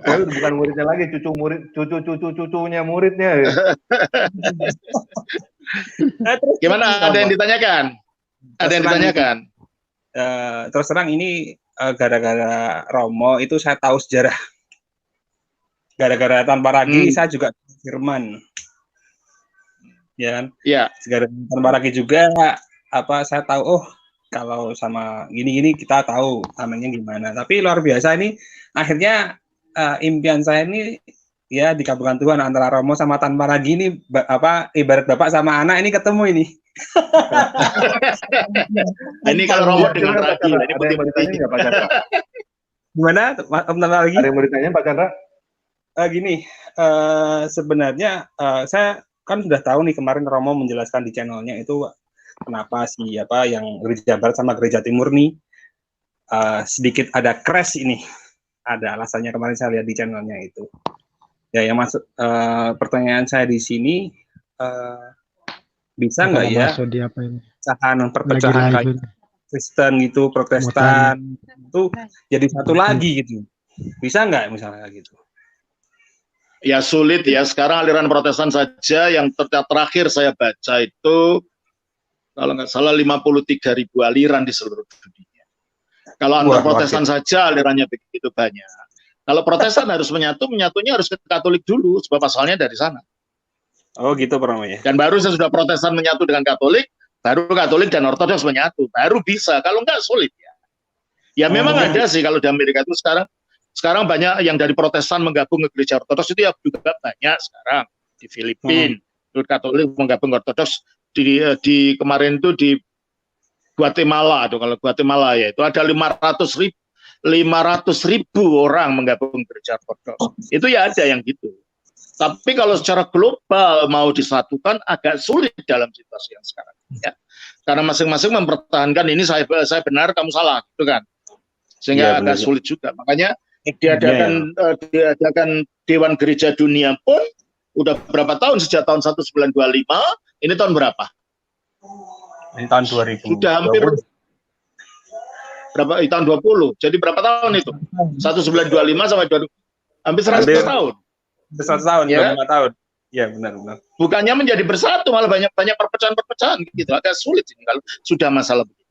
Oh, bukan muridnya lagi, cucunya muridnya. Gimana? Ada yang ditanyakan? Ada yang ditanyakan? Terus terang ini gara-gara Romo itu saya tahu sejarah. Gara-gara Tanpa Ragi saya juga firman. Ya kan? Iya. Gara-gara Tanpa Ragi juga saya tahu kalau sama gini-gini kita tahu namanya gimana. Tapi luar biasa ini akhirnya impian saya ini ya dikabulkan Tuhan antara Romo sama Tanpa Ragi ini ibarat bapak sama anak ini ketemu ini. Ini kalau Romo dengan Ragi ini bertanya nggak Pak Chandra? Gimana Om Tanpa Ragi? Ada yang mau ditanya Pak Chandra? Gini, sebenarnya saya kan sudah tahu nih kemarin Romo menjelaskan di channelnya itu kenapa sih yang gereja Barat sama gereja Timur nih sedikit ada crash ini, ada alasannya kemarin saya lihat di channelnya itu. Ya yang masuk pertanyaan saya di sini bisa nggak ya perpecahan kayak Kristen gitu, Protestan itu jadi satu lagi gitu, bisa nggak misalnya gitu? Ya sulit ya, sekarang aliran Protestan saja yang terakhir saya baca itu kalau nggak salah 53.000 aliran di seluruh dunia. Kalau antar Protestan saja alirannya begitu banyak. Kalau Protestan harus menyatunya harus ke Katolik dulu, sebab asalnya dari sana. Oh gitu namanya. Dan baru sesudah Protestan menyatu dengan Katolik, baru Katolik dan Ortodoks menyatu, baru bisa. Kalau nggak sulit ya. Ya memang ada sih kalau di Amerika itu sekarang banyak yang dari Protestan menggabung ke gereja Ortodoks itu ya juga banyak sekarang di Filipina. Katolik menggabung ke Ortodoks di kemarin itu di Guatemala tuh, kalau Guatemala ya itu ada 500.000 orang menggabung gereja Ortodoks. Itu ya ada yang gitu. Tapi kalau secara global mau disatukan agak sulit dalam situasi yang sekarang ya. Karena masing-masing mempertahankan ini saya benar kamu salah gitu kan. Sehingga agak sulit juga. Makanya diadakan Dewan Gereja Dunia pun udah berapa tahun, sejak tahun 1925, ini tahun berapa? Ini tahun 2000. Sudah hampir berapa? Tahun 20. Jadi berapa tahun itu? 1925 sampai 2000. Hampir 100 tahun. 100 tahun, ya? 25 tahun. Iya, benar. Bukannya menjadi bersatu, malah banyak perpecahan-perpecahan gitu. Agak sulit ini kalau sudah masalah begitu.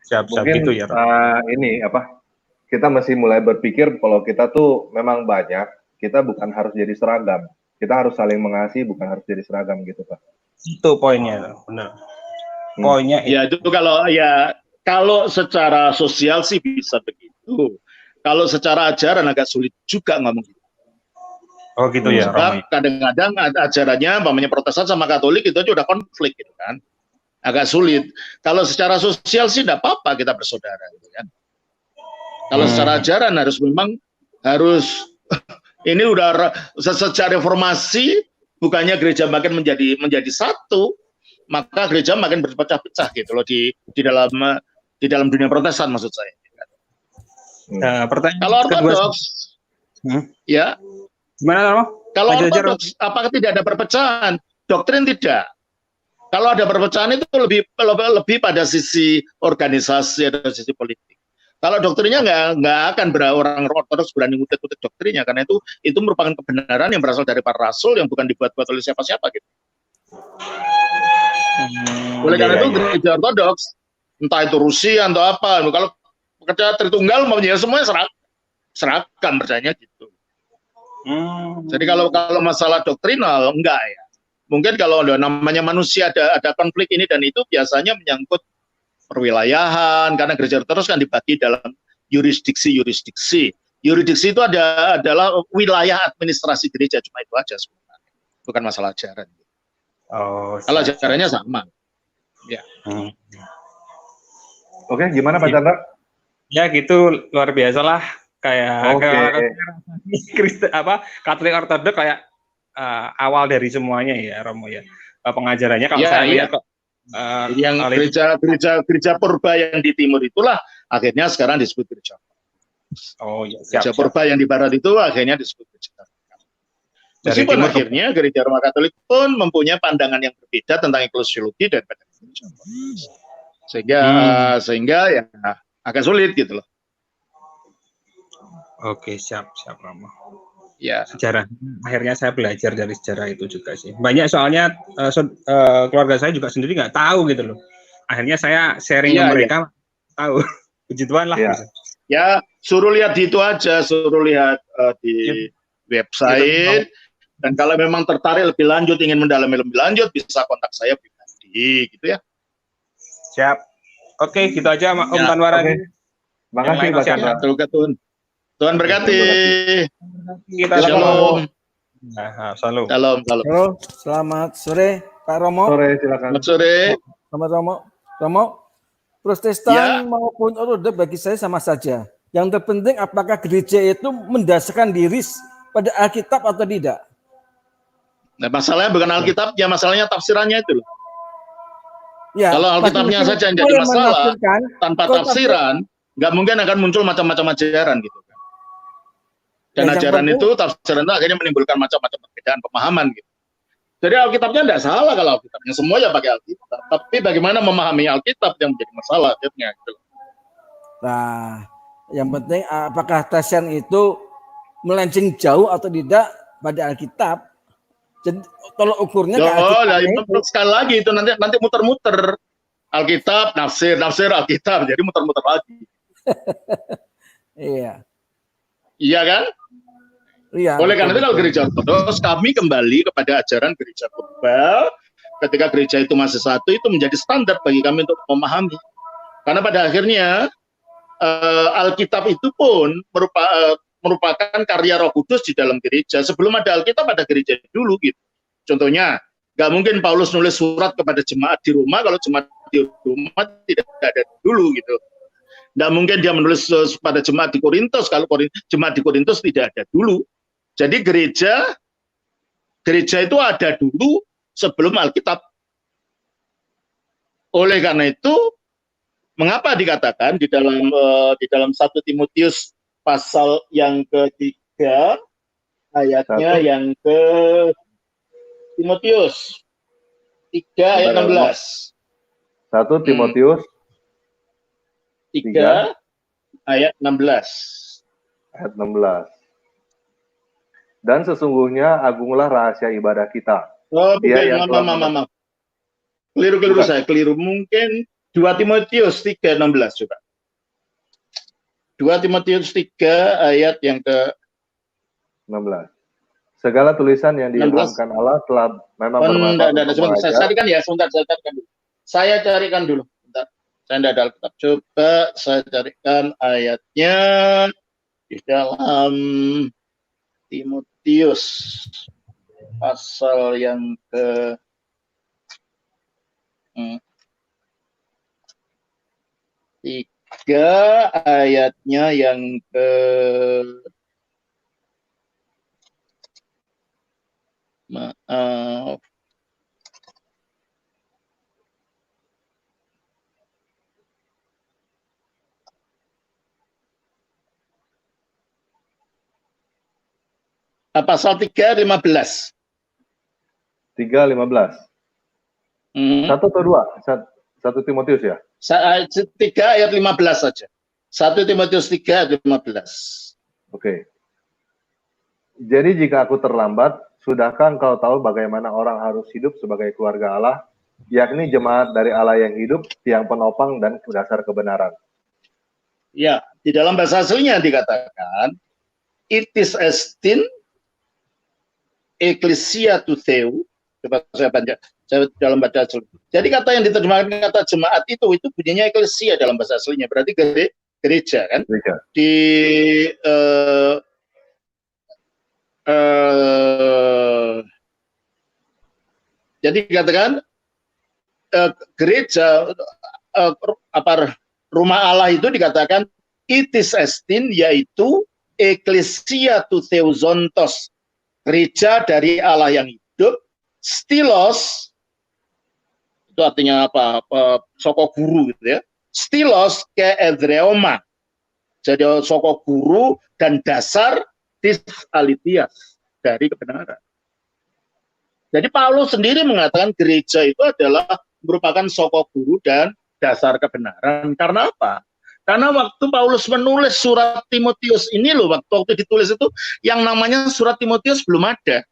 Siap-siap gitu ya. Ini apa? Kita masih mulai berpikir kalau kita tuh memang banyak, kita bukan harus jadi seragam. Kita harus saling mengasihi, bukan harus jadi seragam gitu, Pak. Itu poinnya, benar. Poinnya ya itu kalau secara sosial sih bisa begitu. Kalau secara ajaran agak sulit juga ngomong gitu. Oh gitu ya. Sebab kadang-kadang ajarannya, umpamanya Protestan sama Katolik itu aja udah konflik gitu kan. Agak sulit. Kalau secara sosial sih tidak apa-apa kita bersaudara gitu kan. Kalau secara ajaran harus ini udah sejak reformasi bukannya gereja makin menjadi satu, maka gereja makin berpecah-pecah gitu loh di dalam dunia Protestan maksud saya. Pertanyaan kalau Ortodoks ya gimana Romo? Kalau Ortodoks apakah tidak ada perpecahan? Doktrin tidak. Kalau ada perpecahan itu lebih pada sisi organisasi atau sisi politik. Kalau doktrinnya nggak akan orang Ortodoks berani ngutik-ngutik doktrinnya, karena itu merupakan kebenaran yang berasal dari para rasul yang bukan dibuat-buat oleh siapa-siapa gitu. Oleh karena itu gereja Ortodoks, entah itu Rusia atau apa, kalau pekerja Tritunggal maunya semuanya seragam percayanya gitu. Jadi kalau masalah doktrinal enggak ya. Mungkin kalau namanya manusia ada konflik ini dan itu biasanya menyangkut perwilayahan, karena gereja Ortodoks kan dibagi dalam yurisdiksi. Yurisdiksi itu adalah wilayah administrasi gereja, cuma itu aja sebenarnya. Bukan masalah ajaran. Kalau ajarannya sama. Ya. Oke, gimana Pak Chandra? Ya gitu, luar biasa lah. Kayak Katolik Ortodoks kayak awal dari semuanya ya Romo ya. Pengajarannya kalau saya lihat kok yang gereja purba yang di timur itulah akhirnya sekarang disebut gereja. Gereja purba yang di barat itu akhirnya disebut gereja. Meskipun akhirnya gereja Roma Katolik pun mempunyai pandangan yang berbeda tentang eklesiologi dan gereja. Sehingga ya agak sulit gitu loh. Oke, siap Romo. Ya. Sejarah. Akhirnya saya belajar dari sejarah itu juga sih. Banyak soalnya keluarga saya juga sendiri nggak tahu gitu loh. Akhirnya saya sharing ke mereka tahu. Puji Tuhan lah. Ya, suruh lihat di itu aja, suruh lihat di website. Dan kalau memang tertarik lebih lanjut, ingin mendalami lebih lanjut, bisa kontak saya pribadi, gitu ya. Siap. Oke, gitu aja Om Tanwara. Makasih Pak Chandra. Tuhan berkati. Kita shalom. Shalom. Halo, selamat sore Pak Romo. Sore, silakan. Selamat sore. Selamat Romo. Protestan maupun Ortodoks bagi saya sama saja. Yang terpenting apakah gereja itu mendasarkan diri pada Alkitab atau tidak? Nah, masalahnya bukan Alkitabnya, masalahnya tafsirannya itu loh. Ya, kalau Alkitabnya saja yang jadi masalah, tanpa tafsiran, nggak mungkin akan muncul macam-macam ajaran gitu. Dan ajaran itu, tafsiran itu akhirnya menimbulkan macam-macam perbedaan pemahaman gitu. Jadi Alkitabnya tidak salah kalau Alkitabnya, semua ya pakai Alkitab. Tapi bagaimana memahami Alkitab yang menjadi masalah akhirnya gitu. Nah, yang penting apakah tafsiran itu melenceng jauh atau tidak pada Alkitab. Jadi kalau ukurnya sekali lagi itu nanti muter-muter. Alkitab, nafsir Alkitab, jadi muter-muter lagi. Iya. Iya kan? Iya. Oleh karena itu kalau gereja Ortodoks kami kembali kepada ajaran gereja purba. Ketika gereja itu masih satu, itu menjadi standar bagi kami untuk memahami. Karena pada akhirnya Alkitab itu pun merupakan karya Roh Kudus di dalam gereja. Sebelum ada Alkitab ada gereja dulu gitu. Contohnya, nggak mungkin Paulus nulis surat kepada jemaat di Roma kalau jemaat di Roma tidak ada dulu gitu. Nggak mungkin dia menulis pada jemaat di Korintus kalau jemaat di Korintus tidak ada dulu. Jadi gereja itu ada dulu sebelum Alkitab. Oleh karena itu, mengapa dikatakan di dalam 1 Timotius pasal yang ketiga ayatnya yang ke Timotius 3 ayat 16. 1 Timotius 3 ayat 16. Ayat 16. Dan sesungguhnya agunglah rahasia ibadah kita. Oh, maaf. Keliru saya, keliru. Mungkin 2 Timotius 3:16 coba. 2 Timotius 3 ayat yang ke 16. Segala tulisan yang diilhamkan Allah telah memang bermanfaat untuk mengajar. Saya carikan dulu. Bentar. Saya tidak ada Alkitab. Coba saya carikan ayatnya di dalam Timotius pasal yang ke 3 ayatnya yang ke maaf pasal 3:15. 3:15. 1 atau 2? 1 Timotius ya? 3 ayat 15 saja. 1 Timotius 3 ayat 15. Oke. Jadi jika aku terlambat, sudahkah engkau tahu bagaimana orang harus hidup sebagai keluarga Allah, yakni jemaat dari Allah yang hidup, tiang penopang dan dasar kebenaran? Ya, di dalam bahasa aslinya dikatakan, it is estin ecclesia to theo. Coba saya baca. Saya dalam bahasa asli. Jadi kata yang diterjemahkan kata jemaat itu bunyinya eklesia dalam bahasa aslinya, berarti gereja kan? Gereja. Jadi dikatakan gereja rumah Allah itu dikatakan itis estin, yaitu eklesia tu theozontos, gereja dari Allah yang hidup, stilos itu artinya apa? Soko guru gitu ya. Stilos ke edreoma. Jadi soko guru dan dasar tis alitias dari kebenaran. Jadi Paulus sendiri mengatakan gereja itu adalah merupakan soko guru dan dasar kebenaran. Karena apa? Karena waktu Paulus menulis surat Timotius ini loh, waktu ditulis itu yang namanya surat Timotius belum ada.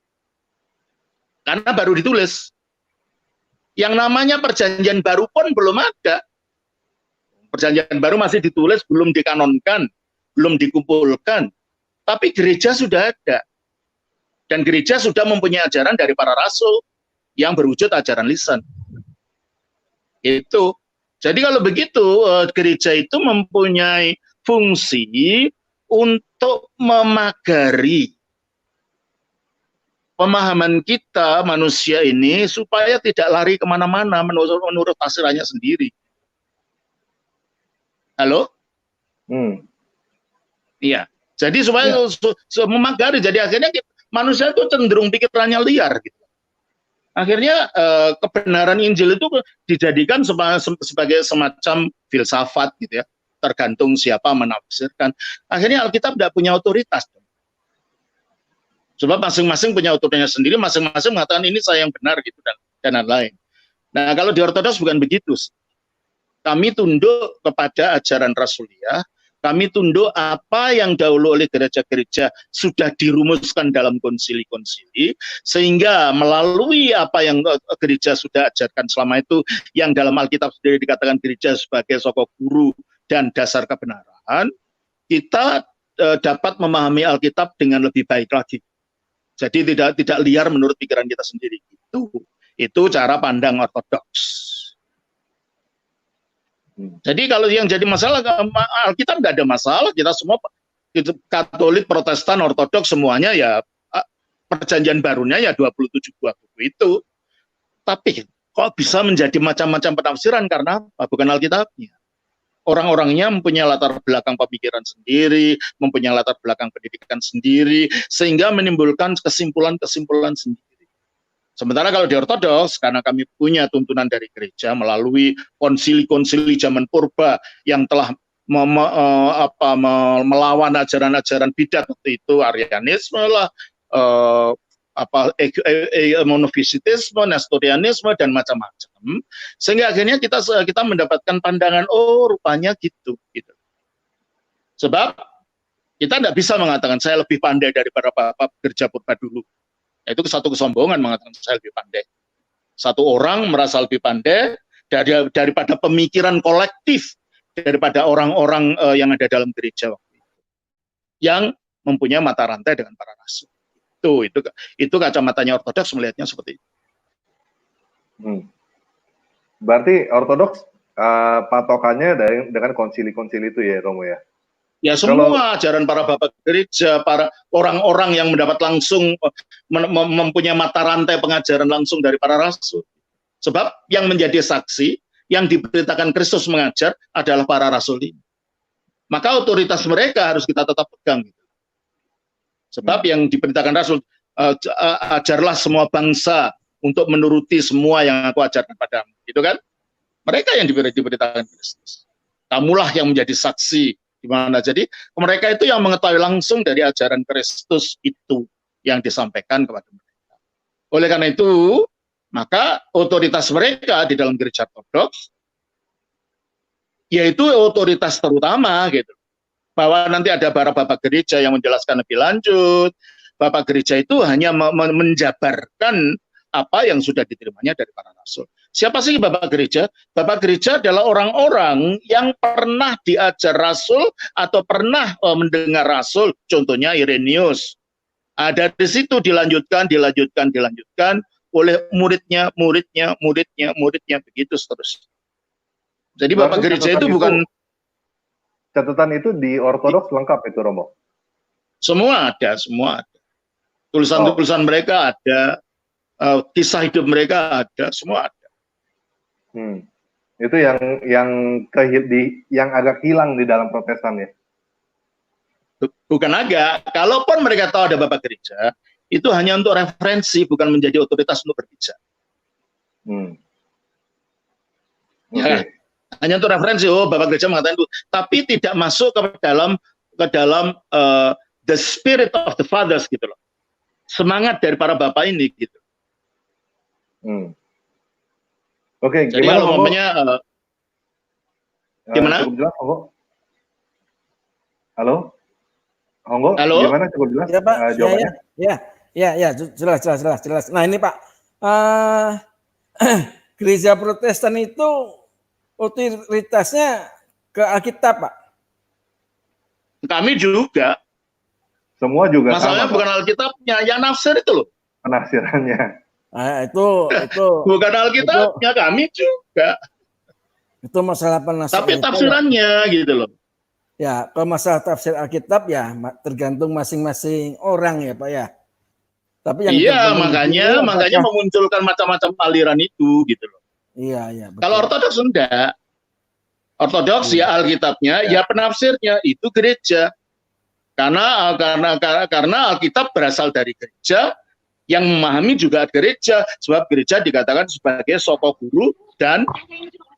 Karena baru ditulis. Yang namanya perjanjian baru pun belum ada. Perjanjian baru masih ditulis, belum dikanonkan, belum dikumpulkan. Tapi gereja sudah ada. Dan gereja sudah mempunyai ajaran dari para rasul yang berwujud ajaran lisan. Itu. Jadi kalau begitu, gereja itu mempunyai fungsi untuk memagari pemahaman kita manusia ini supaya tidak lari kemana-mana menurut tafsirannya sendiri. Halo? Iya. Jadi supaya memagari. Jadi akhirnya manusia itu cenderung pikirannya liar. Gitu. Akhirnya kebenaran Injil itu dijadikan sebagai semacam filsafat, gitu ya. Tergantung siapa menafsirkan. Akhirnya Alkitab tidak punya otoritas. Sebab masing-masing punya otoritasnya sendiri, masing-masing mengatakan ini saya yang benar gitu dan lain-lain. Nah, kalau di Ortodoks bukan begitu. Kami tunduk kepada ajaran Rasuliah, kami tunduk apa yang dahulu oleh gereja-gereja sudah dirumuskan dalam konsili-konsili, sehingga melalui apa yang gereja sudah ajarkan selama itu, yang dalam Alkitab sendiri dikatakan gereja sebagai soko guru dan dasar kebenaran, kita dapat memahami Alkitab dengan lebih baik lagi. Jadi tidak liar menurut pikiran kita sendiri. Itu cara pandang Ortodoks. Jadi kalau yang jadi masalah, Alkitab nggak ada masalah, kita semua Katolik, Protestan, Ortodoks semuanya ya perjanjian barunya ya 27 buah buku itu. Tapi kok bisa menjadi macam-macam penafsiran karena apa? Bukan Alkitabnya. Orang-orangnya mempunyai latar belakang pemikiran sendiri, mempunyai latar belakang pendidikan sendiri, sehingga menimbulkan kesimpulan-kesimpulan sendiri. Sementara kalau di Ortodoks, karena kami punya tuntunan dari gereja melalui konsili-konsili zaman purba yang telah melawan ajaran-ajaran bidat waktu itu, Arianisme lah, monofisitisme, nestorianisme dan macam-macam, sehingga akhirnya kita mendapatkan pandangan, oh rupanya gitu. Sebab kita tidak bisa mengatakan saya lebih pandai daripada Bapak gereja purba dulu. Itu satu kesombongan mengatakan saya lebih pandai. Satu orang merasa lebih pandai daripada pemikiran kolektif daripada orang-orang yang ada dalam gereja waktu itu, yang mempunyai mata rantai dengan para rasul. Itu kacamatanya Ortodoks melihatnya seperti itu. Berarti Ortodoks patokannya dengan konsili-konsili itu ya, Romo ya? Ya semua ajaran para bapak gereja, para orang-orang yang mendapat langsung mempunyai mata rantai pengajaran langsung dari para rasul. Sebab yang menjadi saksi, yang diberitakan Kristus mengajar adalah para rasul ini. Maka otoritas mereka harus kita tetap pegang. Sebab yang diberitakan rasul, ajarlah semua bangsa untuk menuruti semua yang aku ajarkan padamu. Gitu kan? Mereka yang diberitakan Kristus. Kamulah yang menjadi saksi. Gimana? Jadi mereka itu yang mengetahui langsung dari ajaran Kristus itu yang disampaikan kepada mereka. Oleh karena itu, maka otoritas mereka di dalam gereja Ortodoks yaitu otoritas terutama gitu. Bahwa nanti ada para bapak gereja yang menjelaskan lebih lanjut. Bapak gereja itu hanya menjabarkan apa yang sudah diterimanya dari para rasul. Siapa sih Bapak gereja? Bapak gereja adalah orang-orang yang pernah diajar rasul atau pernah mendengar rasul, contohnya Irenaeus. Dari situ dilanjutkan oleh muridnya, begitu seterusnya. Jadi Bapak gereja itu bukan... Catatan itu di Ortodoks lengkap itu, Romo? Semua ada. Tulisan-tulisan mereka ada, kisah hidup mereka ada, semua ada. Itu yang agak hilang di dalam Protestan ya? Bukan agak, kalaupun mereka tahu ada bapak gereja, itu hanya untuk referensi, bukan menjadi otoritas untuk berbicara. Ya, hanya untuk referensi. Oh, bapak gereja mengatakan itu, tapi tidak masuk ke dalam the spirit of the fathers gitu loh. Semangat dari para bapak ini gitu. Oke, jadi kalau umpamanya gimana? Cukup jelas, Honggo? Halo? Honggo? Halo? Gimana cukup jelas jawabannya? Ya, jelas. Nah ini Pak, gereja Protestan itu otoritasnya ke Alkitab, Pak? Kami juga. Semua juga. Masalahnya bukan Alkitabnya, yang nafsir itu loh. Penafsirannya. Nah, itu bukan Alkitabnya, kami juga. Itu masalah penafsiran. Tapi tafsirannya gitu loh. Ya, kalau masalah tafsir Alkitab ya tergantung masing-masing orang ya, Pak ya. Tapi yang makanya memunculkan macam-macam aliran itu gitu loh. Iya, betul. Kalau Ortodoks enggak. Ortodoks ya Alkitabnya, ya penafsirnya itu gereja. Karena Alkitab berasal dari gereja, yang memahami juga gereja, sebab gereja dikatakan sebagai soko guru dan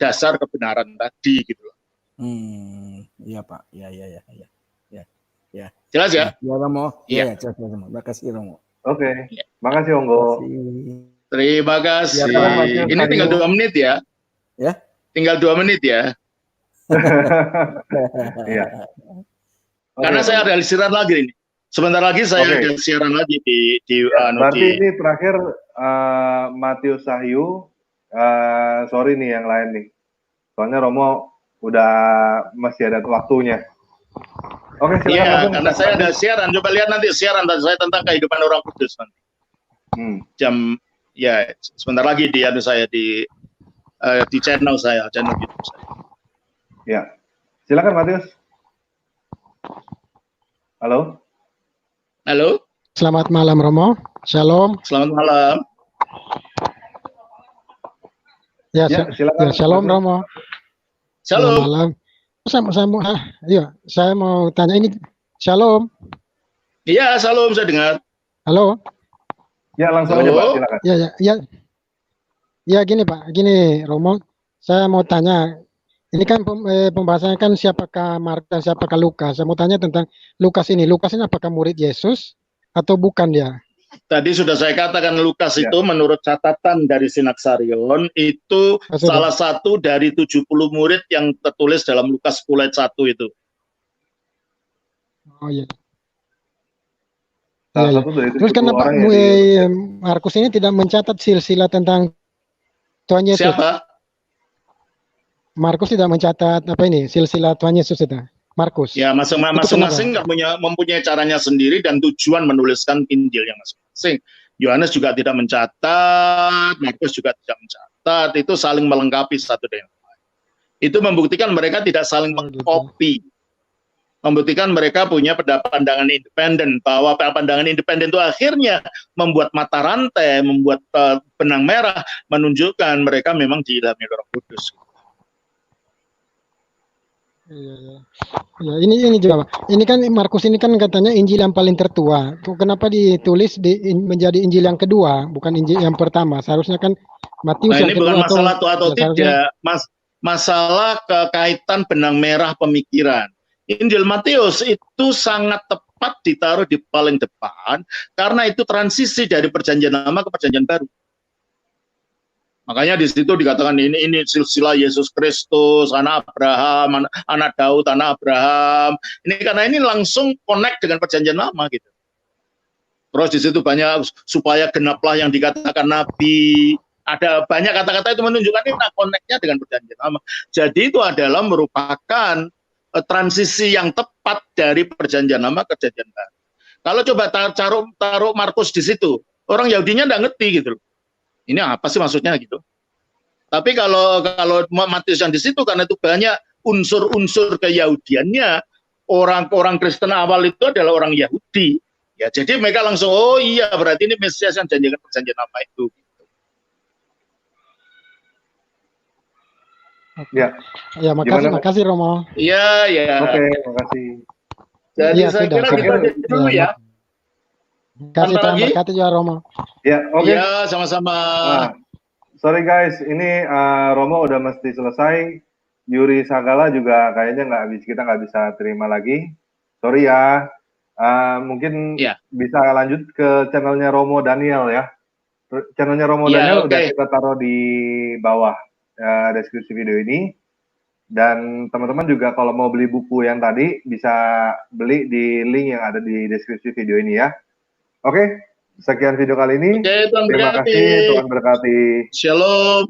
dasar kebenaran tadi gitu loh. Iya Pak, ya. Jelas ya? Ya Romo, ya jelas Romo. Terima kasih Romo. Oke, makasih Honggo. Terima kasih. Ya, ini tinggal 2 menit ya? Ya? Tinggal 2 menit ya? Iya. Karena saya ada siaran lagi ini. Sebentar lagi saya ada siaran lagi di berarti ini terakhir Matius Sahyu, sorry nih yang lain nih. Soalnya Romo udah masih ada waktunya. Oke, silakan. Iya, karena saya ada siaran. Coba lihat nanti siaran saya tentang kehidupan orang kudus nanti. Sebentar lagi di channel YouTube saya. Ya, silakan Matius. Halo. Halo. Selamat malam Romo. Shalom. Selamat malam. Ya, silakan. Ya, shalom Matius. Romo. Shalom. Selamat malam. Saya mau tanya ini. Shalom. Iya, shalom, saya dengar. Halo. Ya, langsung aja Pak, silakan. Ya, gini Pak, gini Romo. Saya mau tanya. Ini kan pembahasannya kan siapakah Markus dan siapakah Lukas. Saya mau tanya tentang Lukas ini. Lukas ini apakah murid Yesus atau bukan dia? Tadi sudah saya katakan Lukas itu menurut catatan dari Sinaksarion itu salah satu dari 70 murid yang tertulis dalam Lukas 10 ayat 1 itu. Oh iya. Ya. Terus kenapa Markus ini tidak mencatat silsilah tentang Tuhan Yesus? Siapa? Markus tidak mencatat apa ini silsilah Tuhan Yesus itu. Markus. Ya, masing-masing mempunyai caranya sendiri dan tujuan menuliskan Injilnya masing-masing. Yohanes juga tidak mencatat, Markus juga tidak mencatat. Itu saling melengkapi satu dengan lain. Itu membuktikan mereka tidak saling mengcopy. Membuktikan mereka punya pandangan independen, bahwa pandangan independen itu akhirnya membuat mata rantai, membuat benang merah, menunjukkan mereka memang diilhami Roh Kudus. Ya, ini juga. Ini kan Markus ini kan katanya Injil yang paling tertua. Kenapa ditulis menjadi Injil yang kedua, bukan Injil yang pertama? Seharusnya kan Matius yang kedua. Ini bukan masalah tua atau tidak, masalah kekaitan benang merah pemikiran. Injil Matius itu sangat tepat ditaruh di paling depan karena itu transisi dari Perjanjian Lama ke Perjanjian Baru. Makanya di situ dikatakan ini silsilah Yesus Kristus, anak Abraham, anak Daud, anak Abraham. Ini karena ini langsung connect dengan Perjanjian Lama gitu. Terus di situ banyak supaya genaplah yang dikatakan Nabi. Ada banyak kata-kata itu menunjukkan ini connect-nya dengan Perjanjian Lama. Jadi itu adalah merupakan transisi yang tepat dari Perjanjian Lama ke Perjanjian Baru. Kalau coba taruh Markus di situ, orang Yahudinya nggak ngerti gitu loh. Ini apa sih maksudnya gitu. Tapi kalau Matius yang di situ karena itu banyak unsur-unsur keyahudiannya, orang Kristen awal itu adalah orang Yahudi. Ya, jadi mereka langsung oh iya berarti ini Mesias yang janjikan Perjanjian Lama itu. Ya, makasih Romo. Iya. Oke, makasih. Jadi ya, saya kira kita dulu ya. Kasih berkati juga Romo. Ya, oke. Ya, sama-sama. Sorry guys, ini Romo udah mesti selesai. Yuri Sagala juga kayaknya kita nggak bisa terima lagi. Sorry ya. Mungkin bisa lanjut ke channelnya Romo Daniel ya. Channelnya Romo Daniel udah kita taruh di bawah deskripsi video ini. Dan teman-teman juga kalau mau beli buku yang tadi bisa beli di link yang ada di deskripsi video ini ya. Oke, sekian video kali ini. Oke, Tuhan terima kasih, Tuhan berkati. Shalom.